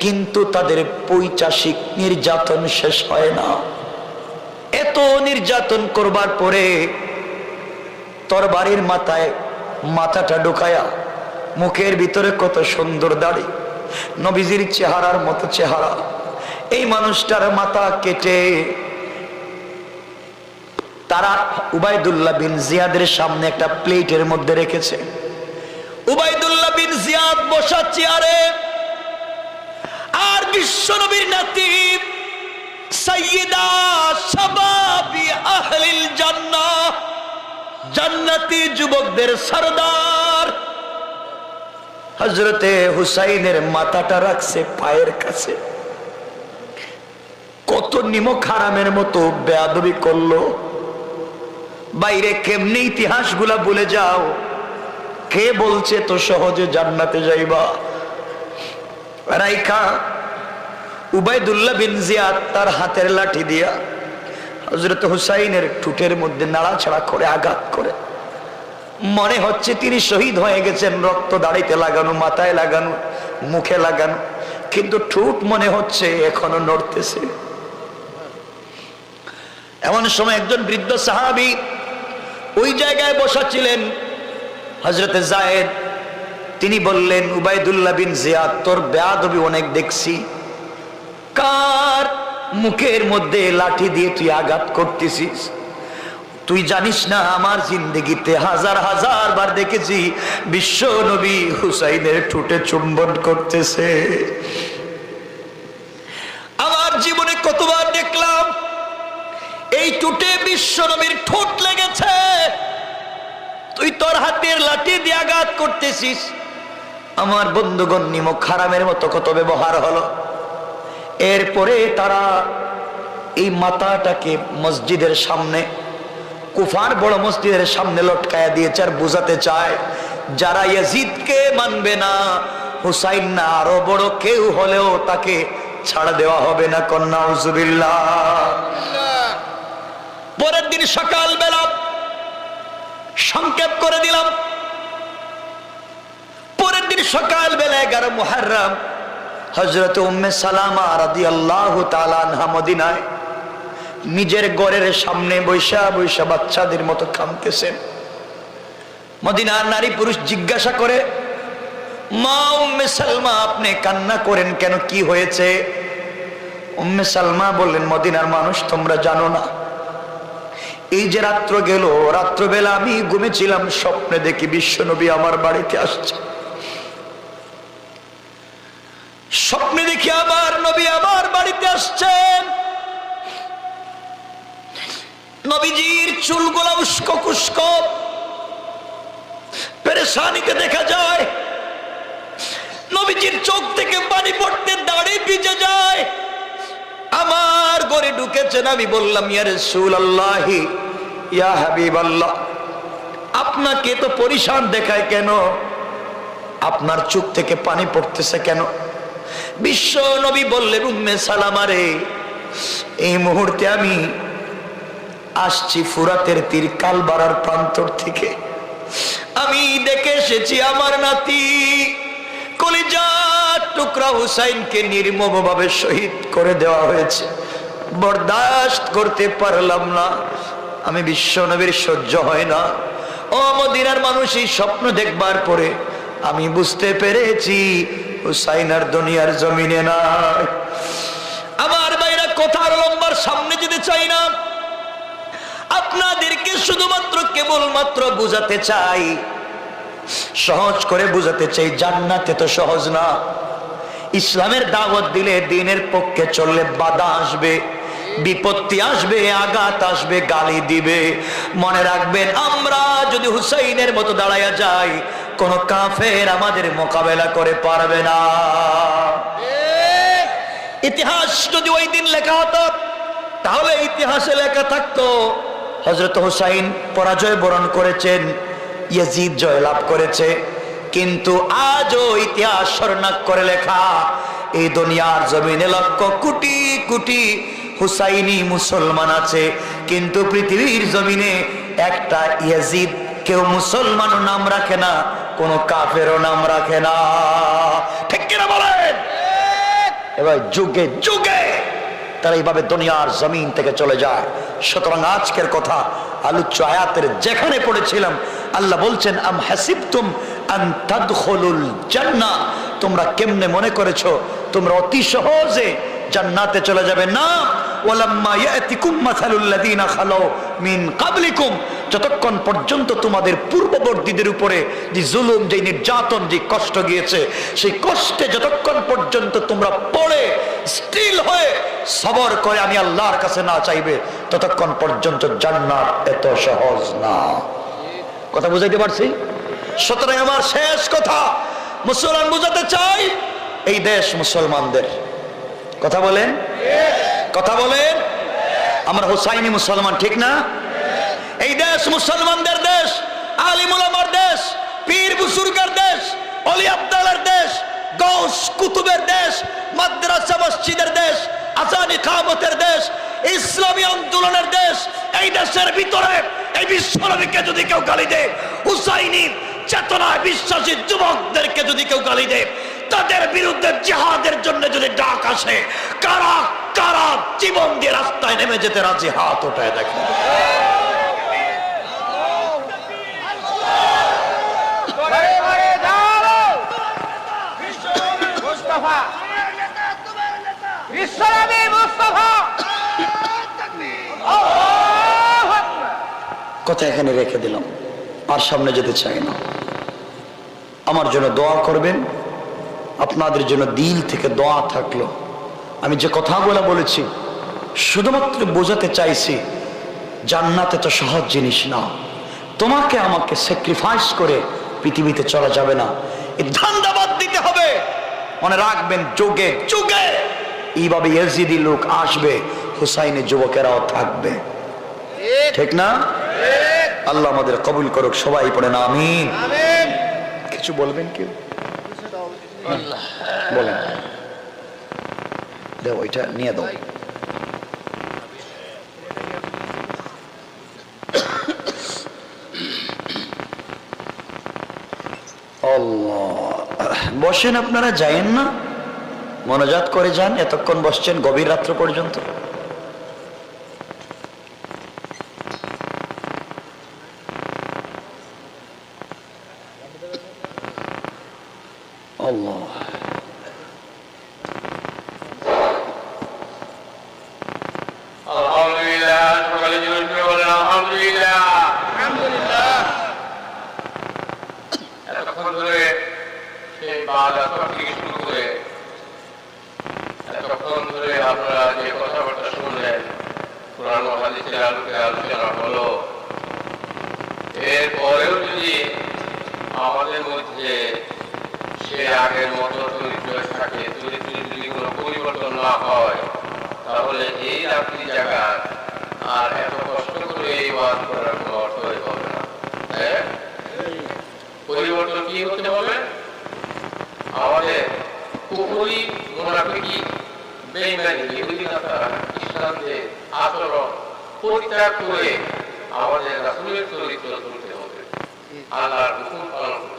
কিন্তু তাদের পৈশাচিক নির্যাতন শেষ হয় না। এত নির্যাতন করবার পরে তরবারির মাথায় মাথাটা ঢুকায়া, মুখের ভিতরে কত সুন্দর দাড়ি, নবীজির চেহারার মতো চেহারা, এই মানুষটার মাথা কেটে তারা উবাইদুল্লাহ বিন জিয়াদের সামনে একটা প্লেটের মধ্যে রেখেছে। উবাইদুল্লাহ বিন জিয়াদ বসা চেয়ারে, আর বিশ্বনবীর নাতি সাইয়্যিদা শাবাবি আহলিল জান্নাহ, জান্নাতি যুবকদের সরদার হযরতে হুসাইনের মাথাটা রাখছে পায়ের কাছে। কত নিমক হারামের মতো বেয়াদবি করলো। বাইরে কেমনে ইতিহাসগুলা ভুলে যাও। কে বলছে তো সহজে জান্নাতে যাইবা? রাইখা উবাইদুল্লাহ বিন জিয়াদ তার হাতের লাঠি দিয়া হযরত হুসাইনের ঠোঁটের মধ্যে নাড়াচাড়া করে আঘাত করে। মনে হচ্ছে তিনি শহীদ হয়ে গেছেন, রক্ত দাড়িতে লাগানো, মাথায় লাগানো, মুখে লাগানো, কিন্তু ঠোঁট মনে হচ্ছে এখনো নড়তেছে। এমন সময় একজন বৃদ্ধ সাহাবী ওই জায়গায় বসা ছিলেন, হযরতে যায়েদ। তিনি বললেন, উবাইদুল্লাহ বিন জিয়াদ, তোর বেয়াদবি অনেক দেখছি। কার মুখের মধ্যে লাঠি দিয়ে তুই আঘাত করতেছিস? তুই জানিস না আমার জিন্দেগিতে হাজার হাজার বার দেখেছি বিশ্ব নবী হুসাইনের ঠোঁটে চুম্বন করতেছে। জীবনে কতবার দেখলাম এই টুটে বিশ্ব নবীর ঠোঁট লেগেছে, তুই তোর হাতের লাঠি দিয়ে আঘাত করতেছিস। আমার বন্ধুগণ নিমক হারামের মতো কত ব্যবহার হলো। এরপরে তারা এই মাথাটাকে মসজিদের সামনে, কুফার বড় মসজিদের সামনে লটকায়া দিয়েছে আর বুঝাতে চায় যারা ইয়াজিদকে মানবে না, হুসাইন না আরো বড় কেউ হলেও তাকে ছাড়া দেওয়া হবে না। কন্যা নাউজুবিল্লাহ। পরের দিন সকালবেলা সংক্ষেপ করে দিলাম, পরের দিন সকালবেলা 11 মুহররম হযরত উম্মে সালামা রাদিয়াল্লাহু তাআলা আনহা মদিনায় নিজের ঘরের সামনে বৈশা বৈশা বাচ্চাদের মতো কাঁদতেছেন। মদিনার নারী পুরুষ জিজ্ঞাসা করে, মা উম্মে সালমা আপনি কান্না করেন কেন, কি হয়েছে? উম্মে সালমা বললেন, মদিনার মানুষ তোমরা জানো না, এই যে রাত্র গেল, রাত্রবেলা আমি ঘুমেছিলাম, স্বপ্নে দেখি বিশ্বনবী আমার বাড়িতে আসছে। স্বপ্নে দেখি আবার নবী আমার বাড়িতে আসছেন। নবীজির চুলগুলা উস্কো খুস্কো, পেরেশানিতে দেখা যায়। নবীজির চোখ থেকে পানি পড়তে, দাড়ি ভিজে যায়। আমার ঘরে ঢুকেছেন, আমি বললাম, ইয়া রাসূলুল্লাহি ইয়া হাবিবাল্লাহ, আপনাকে তো পরিশান দেখায় কেন, আপনার চোখ থেকে পানি পড়তেছে কেন? বিশ্ব নবী বললেন, উম্মে সালামা রে, এই মুহূর্তে আমি আসছি ফুরাতের তীর কালবারার প্রান্তর থেকে। আমি দেখে এসেছি আমার নাতি কলিজার টুকরা হুসাইনকে নির্মমভাবে শহীদ করে দেওয়া হয়েছে। বরদাস্ত করতে পারলাম না, আমি বিশ্ব নবীর সহ্য হয় না। ও মদিনার মানুষ, এই স্বপ্ন দেখবার পরে আমি বুঝতে পেরেছি হুসাইন আর দুনিয়ার জমিনে নাই। আমার ভাইরা, কথার লম্বার সামনে যেতে চাই না, আপনাদেরকে শুধুমাত্র কেবলমাত্র বুঝাতে চাই, সহজ করে বুঝাতে চাই। জান্নাতে তো সহজ না। ইসলামের দাওয়াত দিলে, দ্বীনের পক্ষে চললে বাধা আসবে, বিপত্তি আসবে, আঘাত আসবে, গালি দিবে। মনে রাখবেন, আমরা যদি হুসাইনের মতো দাঁড়ায়া যাই, কোন কাফের আমাদের মোকাবেলা করে পারবে না। ইতিহাস যদি ওই দিন লেখা হতো, তাহলে ইতিহাসে লেখা থাকতো হযরত হুসাইন পরাজয় বরণ করেছেন, ইয়াজিদ জয়লাভ করেছে। কিন্তু আজও ইতিহাস স্বর্ণাক্ষরে করে লেখা, এই দুনিয়ার জমিনে লক্ষ কোটি কোটি হুসাইনি মুসলমান আছে, কিন্তু পৃথিবীর জমিনে একটা ইয়াজিদ কেউ মুসলমানও নাম রাখে না, কোন কাফেরও নাম রাখে না। ঠিক কিনা বলেন? এবার যুগে যুগে তারা এইভাবে দুনিয়ার জমিন থেকে চলে যায়। সুতরাং আজকের কথা আলোচ্য আয়াতের যেখানে পড়েছিলাম, আল্লাহ বলছেন, আম হাসিবতুম আন তাদখুলুল জান্নাহ, তোমরা কেমনে মনে করেছো তোমরা অতি সহজে জান্নাতে চলে যাবে? না, ওয়ালাম্মা ইয়াতিকুম মাসালুল লাযিনা খালাউ মিন ক্বাবলিকুম, যতক্ষণ পর্যন্ত তোমাদের পূর্ববর্তীদের উপরে যে জুলুম, যে নির্যাতন, যে কষ্ট গিয়েছে, সেই কষ্টে যতক্ষণ পর্যন্ত তোমরা পড়ে স্টিল হয়ে সবর করে আমি আল্লাহর কাছে না চাইবে, ততক্ষণ পর্যন্ত জান্নাত এত সহজ না। কথা বুঝাইতে পারছি? সুতরাং আমার শেষ কথা, মুসলমান বুঝাতে চাই, এই দেশ মুসলমানদের। কথা বলেন, কথা বলেন। আমরা হুসাইনি মুসলমান, ঠিক না? এই দেশ মুসলমানদের দেশ, আলিম উলামার দেশ, পীর বুজুর্গের দেশ, ওলি আব্দালের দেশ, গৌস কুতুবের দেশ, মাদ্রাসা মসজিদের দেশ, আযান ইকামতের দেশ, ইসলামী আন্দোলনের দেশ। এই দেশের ভিতরে এই বিশ্বনবীকে যদি কেউ গালি দেয়, হুসাইনি চেতনায় বিশ্বাসী যুবকদেরকে যদি কেউ গালি দেয়, তাদের বিরুদ্ধে জিহাদের জন্য যদি ডাক আসে, কারা কারা জীবন দিয়ে রাস্তায় নেমে যেতে রাজি, হাত ওঠায় দেখেন। কথা এখানে রেখে দিলাম, আর সামনে যেতে চাই না। আমার জন্য দোয়া করবেন, আপনাদের জন্য দিল থেকে দোয়া থাকলো। আমি যে কথাগুলো বলেছি শুধুমাত্র বোঝাতে চাইছি জান্নাতে তো সহজ জিনিস না, তোমাকে আমাকে স্যাক্রিফাইস করে পৃথিবীতে চলা যাবে না, এই ধান্দাবাদ দিতে হবে। মনে রাখবেন যুগে যুগে এইভাবে ইয়াজিদি লোক আসবে, হুসাইনের যুবকেরাও থাকবে, ঠিক না? আল্লাহ আমাদের কবুল করুক, সবাই পড়েন আমিন। আমিন। কিছু বলবেন কেউ? বলেন, দাও ওইটা নিয়ে দাও। বসেন, আপনারা যায়েন না, মনোজাত করে যান। এতক্ষণ বসছেন গভীর রাত্র পর্যন্ত। আল্লাহ আলহামদুলিল্লাহ, সকালে জীবন বলেন আলহামদুলিল্লাহ। আলহামদুলিল্লাহ। এতক্ষণ ধরে সেই বাদ আসর থেকে শুরু করে এতক্ষণ ধরে আপনারা যে কথাবার্তা শুনলেন, কোরআন ও হাদিসের আলোকে আলোচনা হলো, এরপরেও যদি আমাদের মধ্যে সে আগের মতো চরিত্র থাকে, চরিত্রের যদি কোনো পরিবর্তন না হয়, তাহলে এই রাত্রি জায়গা আর এত কষ্ট করে এই ওয়াজ করার কোনো অর্থই হবে না। হ্যাঁ, পরিবর্তন কি হতে হবে? আমাদের কুফরি, মুনাফিকি, বেঈমানি, ইহুদি নাসারা, খ্রিস্টানদের আচরণ পরিত্যাগ করে আমাদের রাসূলের চরিত্র তুলতে হবে, আল্লাহর হুকুম পালন করতে হবে।